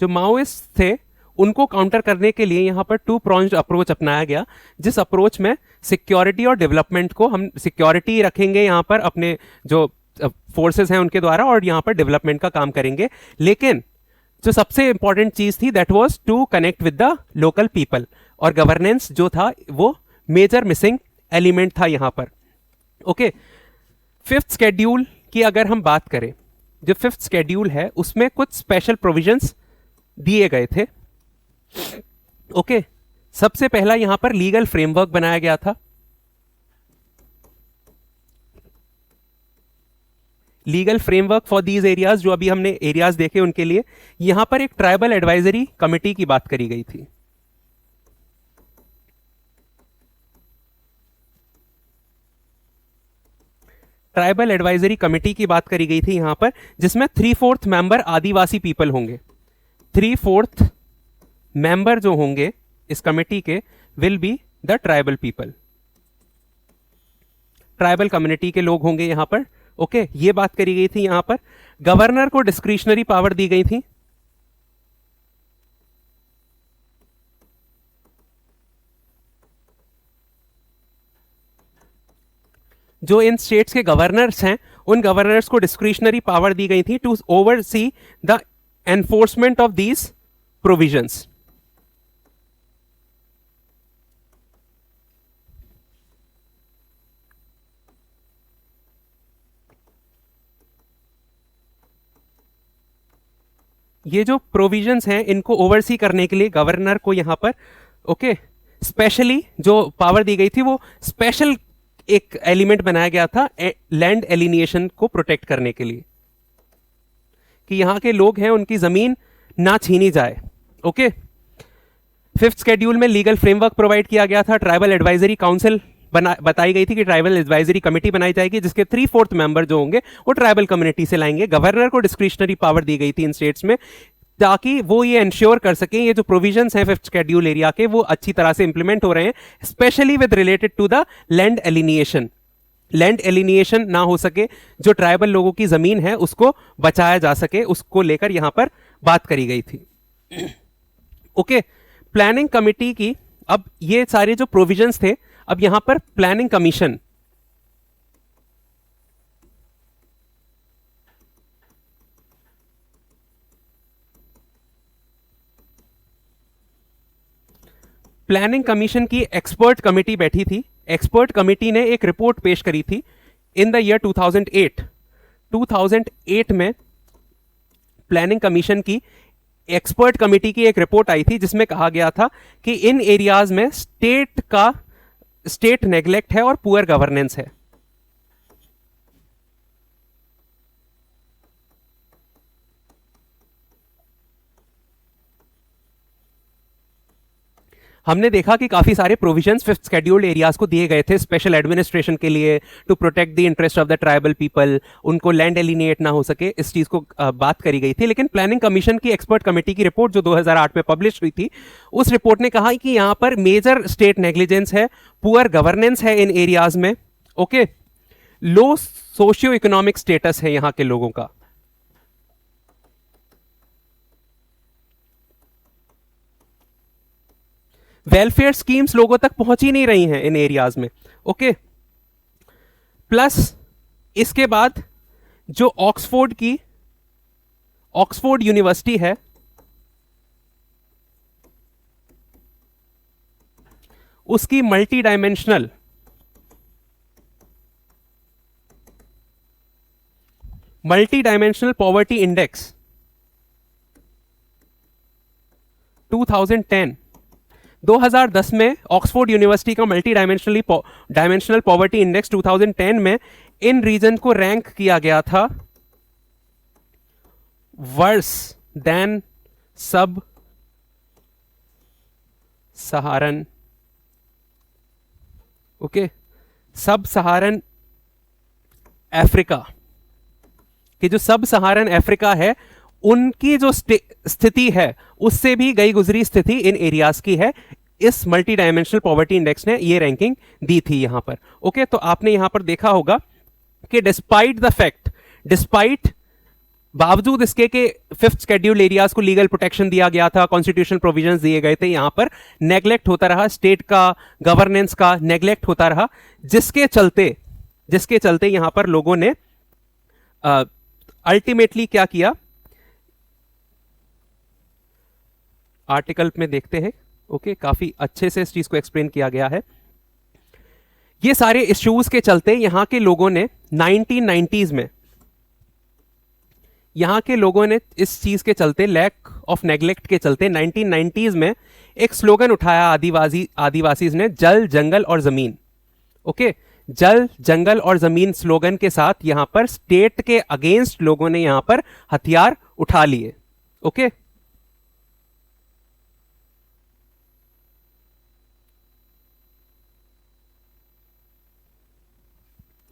जो माओइस्ट थे उनको काउंटर करने के लिए यहां पर टू प्रॉन्ज्ड अप्रोच अपनाया गया, जिस अप्रोच में सिक्योरिटी और डेवलपमेंट को, हम सिक्योरिटी रखेंगे यहां पर अपने जो फोर्सेस हैं उनके द्वारा, और यहां पर डेवलपमेंट का काम करेंगे। लेकिन जो सबसे इंपॉर्टेंट चीज थी that was to connect with the local people, और गवर्नेंस जो था वो मेजर मिसिंग एलिमेंट था यहां पर। ओके, फिफ्थ स्केड्यूल की अगर हम बात करें, जो फिफ्थ स्केड्यूल है उसमें कुछ स्पेशल प्रोविजंस दिए गए थे। ओके, सबसे पहला यहां पर लीगल फ्रेमवर्क बनाया गया था। Legal framework for these areas, जो अभी हमने एरियाज देखे उनके लिए यहां पर एक ट्राइबल एडवाइजरी कमिटी की बात करी गई थी। ट्राइबल एडवाइजरी कमिटी की बात करी गई थी यहां पर, जिसमें 3/4 मेंबर आदिवासी पीपल होंगे। 3/4 मेंबर जो होंगे इस कमेटी के will be the tribal people, tribal community के लोग होंगे यहां पर। ओके, ये बात करी गई थी यहां पर। गवर्नर को डिस्क्रिशनरी पावर दी गई थी। जो इन स्टेट्स के गवर्नर्स हैं उन गवर्नर्स को डिस्क्रिशनरी पावर दी गई थी to oversee the enforcement of these provisions. ये जो प्रोविजंस हैं इनको ओवरसी करने के लिए गवर्नर को यहां पर ओके स्पेशली जो पावर दी गई थी वो स्पेशल एक एलिमेंट बनाया गया था लैंड एलिनिएशन को प्रोटेक्ट करने के लिए, कि यहां के लोग हैं उनकी जमीन ना छीनी जाए। ओके, फिफ्थ स्केड्यूल में लीगल फ्रेमवर्क प्रोवाइड किया गया था। ट्राइबल एडवाइजरी काउंसिल बताई गई थी कि ट्राइबल एडवाइजरी कमेटी बनाई जाएगी जिसके 3/4 मेंबर जो होंगे वो ट्राइबल कम्युनिटी से लाएंगे। गवर्नर को डिस्क्रिशनरी पावर दी गई थी इन स्टेट्स में ताकि वो ये इंश्योर कर सकें ये जो प्रोविजंस हैं फिफ्थ शेड्यूल एरिया के वो अच्छी तरह से इंप्लीमेंट हो रहे हैं, specially with related to the land alienation. Land alienation ना हो सके, जो ट्राइबल लोगों की जमीन है उसको बचाया जा सके, उसको लेकर यहां पर बात करी गई थी। ओके, प्लानिंग कमिटी की अब ये सारे जो प्रोविजंस थे, अब यहां पर प्लानिंग कमीशन प्लानिंग कमीशन की एक्सपर्ट कमेटी बैठी थी। एक्सपर्ट कमेटी ने एक रिपोर्ट पेश करी थी इन द ईयर 2008। 2008 में प्लानिंग कमीशन की एक्सपर्ट कमेटी की एक रिपोर्ट आई थी जिसमें कहा गया था कि इन एरियाज में स्टेट नेग्लेक्ट है और पुअर गवर्नेंस है। हमने देखा कि काफी सारे प्रोविजंस फिफ्थ शेड्यूल्ड एरियाज को दिए गए थे स्पेशल एडमिनिस्ट्रेशन के लिए, to protect the interest of the tribal people, उनको लैंड एलिनिएट ना हो सके, इस चीज को बात करी गई थी। लेकिन प्लानिंग कमीशन की एक्सपर्ट कमेटी की रिपोर्ट जो 2008 में पब्लिश हुई थी, उस रिपोर्ट ने कहा कि यहां पर मेजर स्टेट नेग्लिजेंस है, पुअर गवर्नेंस है इन एरियाज में। ओके, लो सोशियो इकोनॉमिक स्टेटस है यहां के लोगों का। वेलफेयर स्कीम्स लोगों तक पहुंच ही नहीं रही हैं इन एरियाज में। ओके, प्लस इसके बाद जो ऑक्सफोर्ड यूनिवर्सिटी है, उसकी मल्टी डायमेंशनल पॉवर्टी इंडेक्स 2010 में ऑक्सफोर्ड यूनिवर्सिटी का मल्टी डायमेंशनल पॉवर्टी इंडेक्स 2010 में इन रीजन को रैंक किया गया था वर्स देन सब सहारन। ओके, सब सहारन अफ्रीका कि जो सब सहारन अफ्रीका है उनकी जो स्थिति है उससे भी गई गुजरी स्थिति इन एरियाज की है। इस मल्टी डायमेंशनल पॉवर्टी इंडेक्स ने ये रैंकिंग दी थी यहां पर। ओके, तो आपने यहां पर देखा होगा कि डिस्पाइट बावजूद इसके कि फिफ्थ शेड्यूल एरियाज को लीगल प्रोटेक्शन दिया गया था, कॉन्स्टिट्यूशनल प्रोविजंस दिए गए थे, यहां पर नेग्लेक्ट होता रहा, स्टेट का गवर्नेंस का नेग्लेक्ट होता रहा, जिसके चलते यहां पर लोगों ने अल्टीमेटली क्या किया, आर्टिकल में देखते हैं। ओके, काफी अच्छे से इस चीज को एक्सप्लेन किया गया है। ये सारे इश्यूज के चलते यहां के लोगों ने 1990s में, यहां के लोगों ने इस चीज के चलते, लैक ऑफ नेग्लेक्ट के चलते 1990s में एक स्लोगन उठाया आदिवासीज ने, जल जंगल और जमीन। ओके, जल जंगल और जमीन स्लोगन के साथ यहां पर स्टेट के अगेंस्ट लोगों ने यहां पर हथियार उठा लिए। ओके,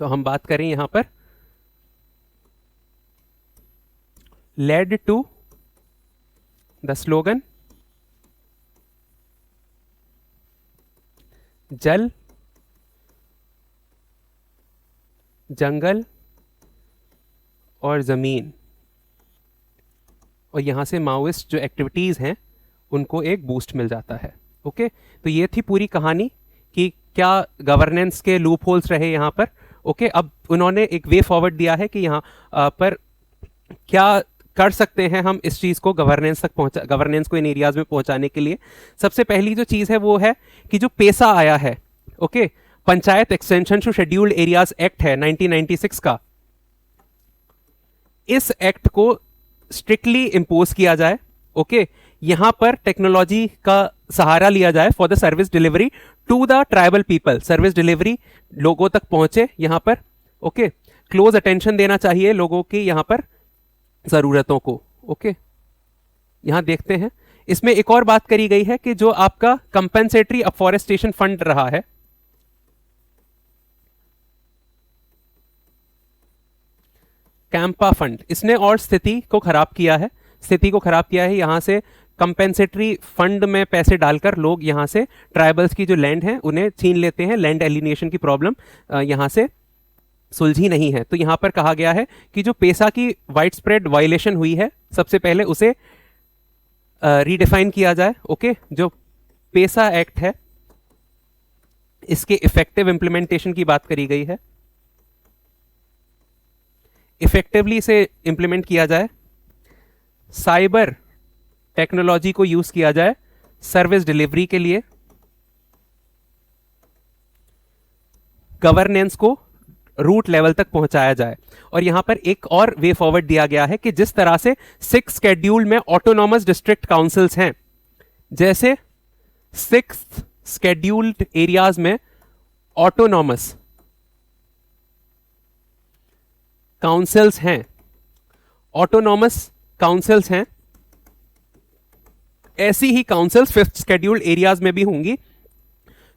तो हम बात करें यहां पर led to the slogan जल जंगल और जमीन, और यहां से माओइस्ट जो एक्टिविटीज हैं उनको एक बूस्ट मिल जाता है। ओके, तो ये थी पूरी कहानी कि क्या गवर्नेंस के लूप होल्स रहे यहां पर। ओके, अब उन्होंने एक वे फॉरवर्ड दिया है कि यहां पर क्या कर सकते हैं हम इस चीज को गवर्नेंस को इन एरियाज में पहुंचाने के लिए। सबसे पहली जो चीज है वो है कि जो पेसा आया है, okay, panchayat extension to scheduled areas act है 1996 का, इस एक्ट को स्ट्रिक्टली इंपोज किया जाए। ओके, यहां पर टेक्नोलॉजी का सहारा लिया जाए for the service delivery to the tribal people, service delivery लोगों तक पहुंचे यहां पर। ओके, क्लोज अटेंशन देना चाहिए लोगों की यहां पर जरूरतों को। ओके, यहां देखते हैं इसमें एक और बात करी गई है कि जो आपका कंपेंसेटरी अफॉरेस्टेशन फंड रहा है, कैंपा फंड, इसने और स्थिति को खराब किया है। यहां से कंपेंसेटरी फंड में पैसे डालकर लोग यहां से ट्राइबल्स की जो लैंड है उन्हें छीन लेते हैं। लैंड एलिनेशन की प्रॉब्लम यहां से सुलझी नहीं है। तो यहां पर कहा गया है कि जो पेसा की वाइड स्प्रेड वायलेशन हुई है, सबसे पहले उसे रीडिफाइन किया जाए। ओके, जो पेसा एक्ट है इसके इफेक्टिव इंप्लीमेंटेशन की बात करी गई है, इफेक्टिवली इसे इंप्लीमेंट किया जाए, साइबर टेक्नोलॉजी को यूज किया जाए सर्विस डिलीवरी के लिए, गवर्नेंस को रूट लेवल तक पहुंचाया जाए। और यहां पर एक और वे फॉरवर्ड दिया गया है कि जिस तरह से 6 शेड्यूल में ऑटोनॉमस डिस्ट्रिक्ट काउंसिल्स हैं, जैसे 6 शेड्यूल्ड एरियाज में ऑटोनॉमस काउंसिल्स हैं, ऐसी ही काउंसिल्स 5th शेड्यूल्ड एरियाज में भी होंगी।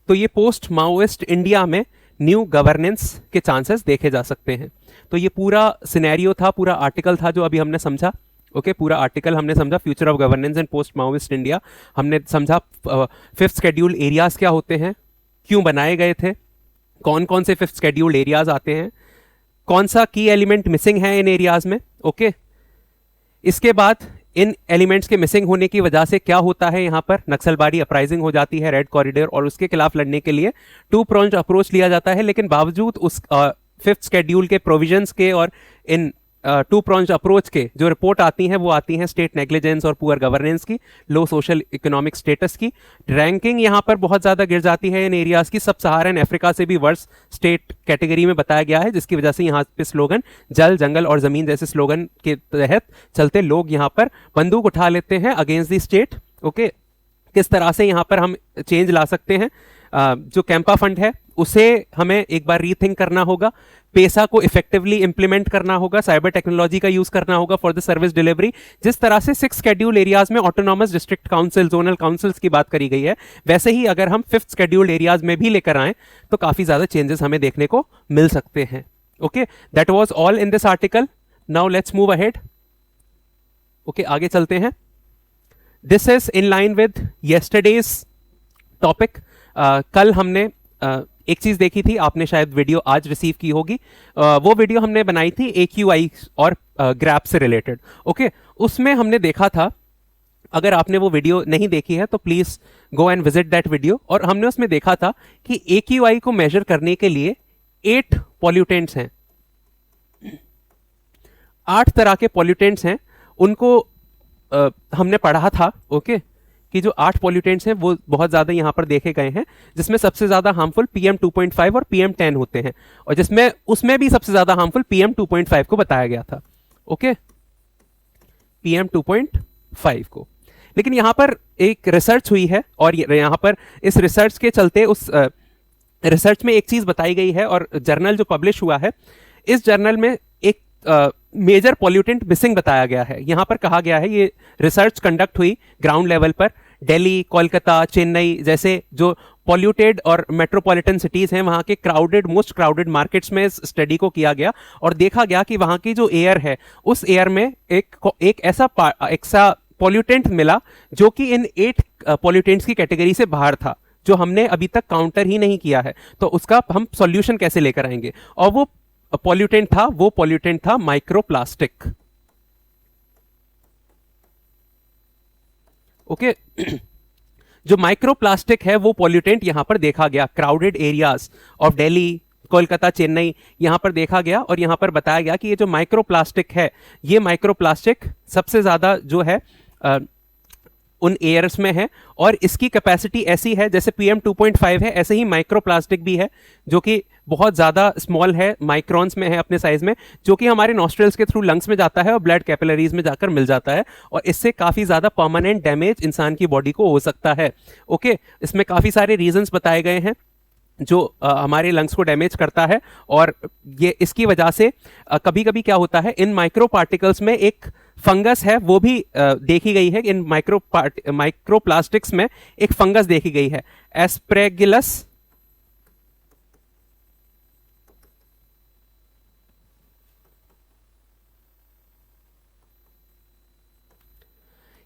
तो ये पोस्ट माओइस्ट इंडिया में न्यू गवर्नेंस के चांसेस देखे जा सकते हैं। तो ये पूरा सिनेरियो था, पूरा आर्टिकल था जो अभी हमने समझा। ओके, पूरा आर्टिकल हमने समझा, future of governance in post Maoist India. हमने समझा 5th शेड्यूल्ड एरियाज क्या होते हैं, क्यों बनाए गए थे, कौन कौन से 5th शेड्यूल्ड एरियाज आते हैं, कौन सा की एलिमेंट मिसिंग है इन एरियाज में। ओके, इसके बाद इन एलिमेंट्स के मिसिंग होने की वजह से क्या होता है, यहां पर नक्सलबारी अपराइजिंग हो जाती है, रेड कॉरिडोर, और उसके खिलाफ लड़ने के लिए 2 pronged अप्रोच लिया जाता है। लेकिन बावजूद उस 5th शेड्यूल के प्रोविजंस के और इन 2 pronged अप्रोच के जो रिपोर्ट आती हैं वो आती हैं स्टेट नेग्लिजेंस और पुअर गवर्नेंस की, लो सोशल इकोनॉमिक स्टेटस की। रैंकिंग यहां पर बहुत ज्यादा गिर जाती है इन एरियाज की, सब सहारन अफ्रीका से भी वर्स स्टेट कैटेगरी में बताया गया है, जिसकी वजह से यहाँ पे स्लोगन जल जंगल और जमीन जैसे स्लोगन के तहत चलते लोग यहाँ पर बंदूक उठा लेते हैं अगेंस्ट द स्टेट। ओके, किस तरह से यहाँ पर हम चेंज ला सकते हैं, जो कैंपा फंड है उसे हमें एक बार रीथिंक करना होगा, पेसा को इफेक्टिवली इंप्लीमेंट करना होगा, साइबर टेक्नोलॉजी का यूज करना होगा फॉर द सर्विस डिलीवरी। जिस तरह से 6 शेड्यूल एरियाज में autonomous district council, zonal councils की बात करी गई है, वैसे ही अगर हम 5th शेड्यूल्ड एरियाज में भी लेकर आए तो काफी ज्यादा चेंजेस हमें देखने को मिल सकते हैं। Okay, that was all in this article. Now let's move ahead. Okay, आगे चलते हैं। This is in line with yesterday's topic. कल हमने एक चीज देखी थी, आपने शायद वीडियो आज रिसीव की होगी। वो वीडियो हमने बनाई थी AQI और ग्रैप से रिलेटेड। ओके, उसमें हमने देखा था, अगर आपने वो वीडियो नहीं देखी है तो please go and visit that video. और हमने उसमें देखा था कि AQI को मेजर करने के लिए 8 पॉल्यूटेंट्स हैं, 8 तरह के पॉल्यूटेंट्स हैं। उनको हमने पढ़ा था। ओके, कि जो 8 पॉल्यूटेंट्स हैं वो बहुत ज़्यादा यहाँ पर देखे गए हैं, जिसमें सबसे ज़्यादा हार्मफुल PM2.5 और PM10 होते हैं, और जिसमें उसमें भी सबसे ज़्यादा हार्मफुल PM2.5 को बताया गया था। ओके, PM2.5 को। लेकिन यहाँ पर एक रिसर्च हुई है, और यहाँ पर इस रिसर्च के चलते उस रिसर्च में एक चीज़ बताई गई है, और जर्नल जो पब्लिश हुआ है, इस जर्नल में एक मेजर पॉल्यूटेंट मिसिंग बताया गया है। यहाँ पर कहा गया है, ये रिसर्च कंडक्ट हुई ग्राउंड लेवल पर, दिल्ली, कोलकाता, चेन्नई जैसे जो पॉल्यूटेड और मेट्रोपॉलिटन सिटीज़ हैं, वहाँ के क्राउडेड, मोस्ट क्राउडेड मार्केट्स में इस स्टडी को किया गया, और देखा गया कि वहाँ की जो एयर है, उस एयर में एक ऐसा पॉल्यूटेंट मिला जो कि इन 8 पॉल्यूटेंट्स की कैटेगरी से बाहर था, जो हमने अभी तक काउंटर ही नहीं किया है। तो उसका हम सॉल्यूशन कैसे लेकर आएंगे? और वो पॉल्यूटेंट था माइक्रोप्लास्टिक। ओके, जो माइक्रोप्लास्टिक है वो पॉल्यूटेंट यहां पर देखा गया crowded areas of Delhi, Kolkata, Chennai, यहां पर देखा गया, और यहां पर बताया गया कि ये जो माइक्रोप्लास्टिक है, ये माइक्रोप्लास्टिक सबसे ज्यादा जो है उन एयर्स में है, और इसकी कैपेसिटी ऐसी है जैसे PM2.5 है, ऐसे ही माइक्रोप्लास्टिक भी है जो कि बहुत ज़्यादा स्मॉल है, माइक्रॉन्स में है अपने साइज में, जो कि हमारे नॉस्ट्रल्स के थ्रू लंग्स में जाता है और ब्लड कैपिलरीज में जाकर मिल जाता है, और इससे काफ़ी ज़्यादा परमानेंट डैमेज इंसान की बॉडी को हो सकता है। ओके, इसमें काफ़ी सारे रीजंस बताए गए हैं जो हमारे लंग्स को डैमेज करता है, और ये इसकी वजह से कभी कभी क्या होता है, इन माइक्रो पार्टिकल्स में एक फंगस है, वो भी देखी गई है। इन माइक्रोप्लास्टिक्स में एक फंगस देखी गई है, एस्प्रेगिलस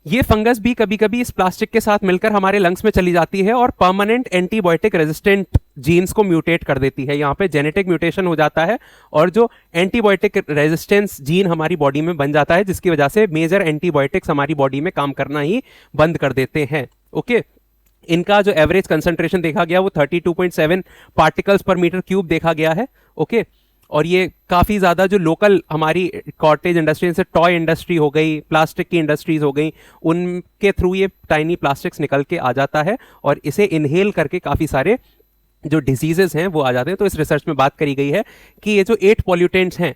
ये फंगस भी कभी कभी इस प्लास्टिक के साथ मिलकर हमारे लंग्स में चली जाती है और परमानेंट एंटीबायोटिक रेजिस्टेंट जीन्स को म्यूटेट कर देती है। यहाँ पे जेनेटिक म्यूटेशन हो जाता है और जो एंटीबायोटिक रेजिस्टेंस जीन हमारी बॉडी में बन जाता है, जिसकी वजह से मेजर एंटीबायोटिक्स हमारी बॉडी में काम करना ही बंद कर देते हैं। ओके, इनका जो एवरेज कंसंट्रेशन देखा गया वो 32.7 पार्टिकल्स पर मीटर क्यूब देखा गया है। ओके, और ये काफ़ी ज़्यादा जो लोकल हमारी कॉटेज इंडस्ट्री, जैसे टॉय इंडस्ट्री हो गई, प्लास्टिक की इंडस्ट्रीज हो गई, उनके थ्रू ये टाइनी प्लास्टिक्स निकल के आ जाता है और इसे इनहेल करके काफ़ी सारे जो डिजीजेस हैं वो आ जाते हैं। तो इस रिसर्च में बात करी गई है कि ये जो 8 पॉल्यूटेंट्स हैं,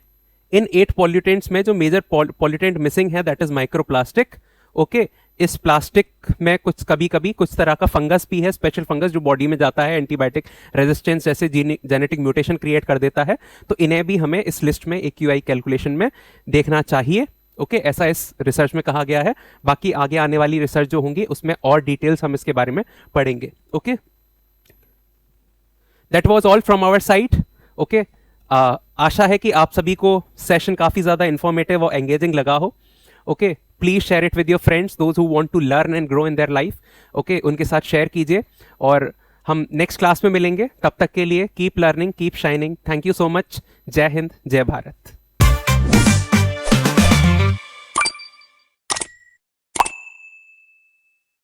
इन 8 पॉल्यूटेंट्स में जो मेजर पॉल्यूटेंट मिसिंग है दैट इज माइक्रोप्लास्टिक। ओके, इस प्लास्टिक में कुछ कभी कभी कुछ तरह का फंगस भी है, स्पेशल फंगस जो बॉडी में जाता है, एंटीबायोटिक रेजिस्टेंस जैसे जेनेटिक म्यूटेशन क्रिएट कर देता है। तो इन्हें भी हमें इस लिस्ट में AQI कैलकुलेशन में देखना चाहिए। ओके, ऐसा इस रिसर्च में कहा गया है। बाकी आगे आने वाली रिसर्च जो होंगी उसमें और डिटेल्स हम इसके बारे में पढ़ेंगे। Okay, that was all from our side. Okay, आशा है कि आप सभी को सेशन काफ़ी ज़्यादा इंफॉर्मेटिव और एंगेजिंग लगा हो। Okay, please share it with your friends, those who want to learn and grow in their life. Okay, उनके साथ शेयर कीजिए और हम नेक्स्ट क्लास में मिलेंगे। तब तक के लिए keep learning, keep shining. Thank you so much. जय हिंद, जय भारत।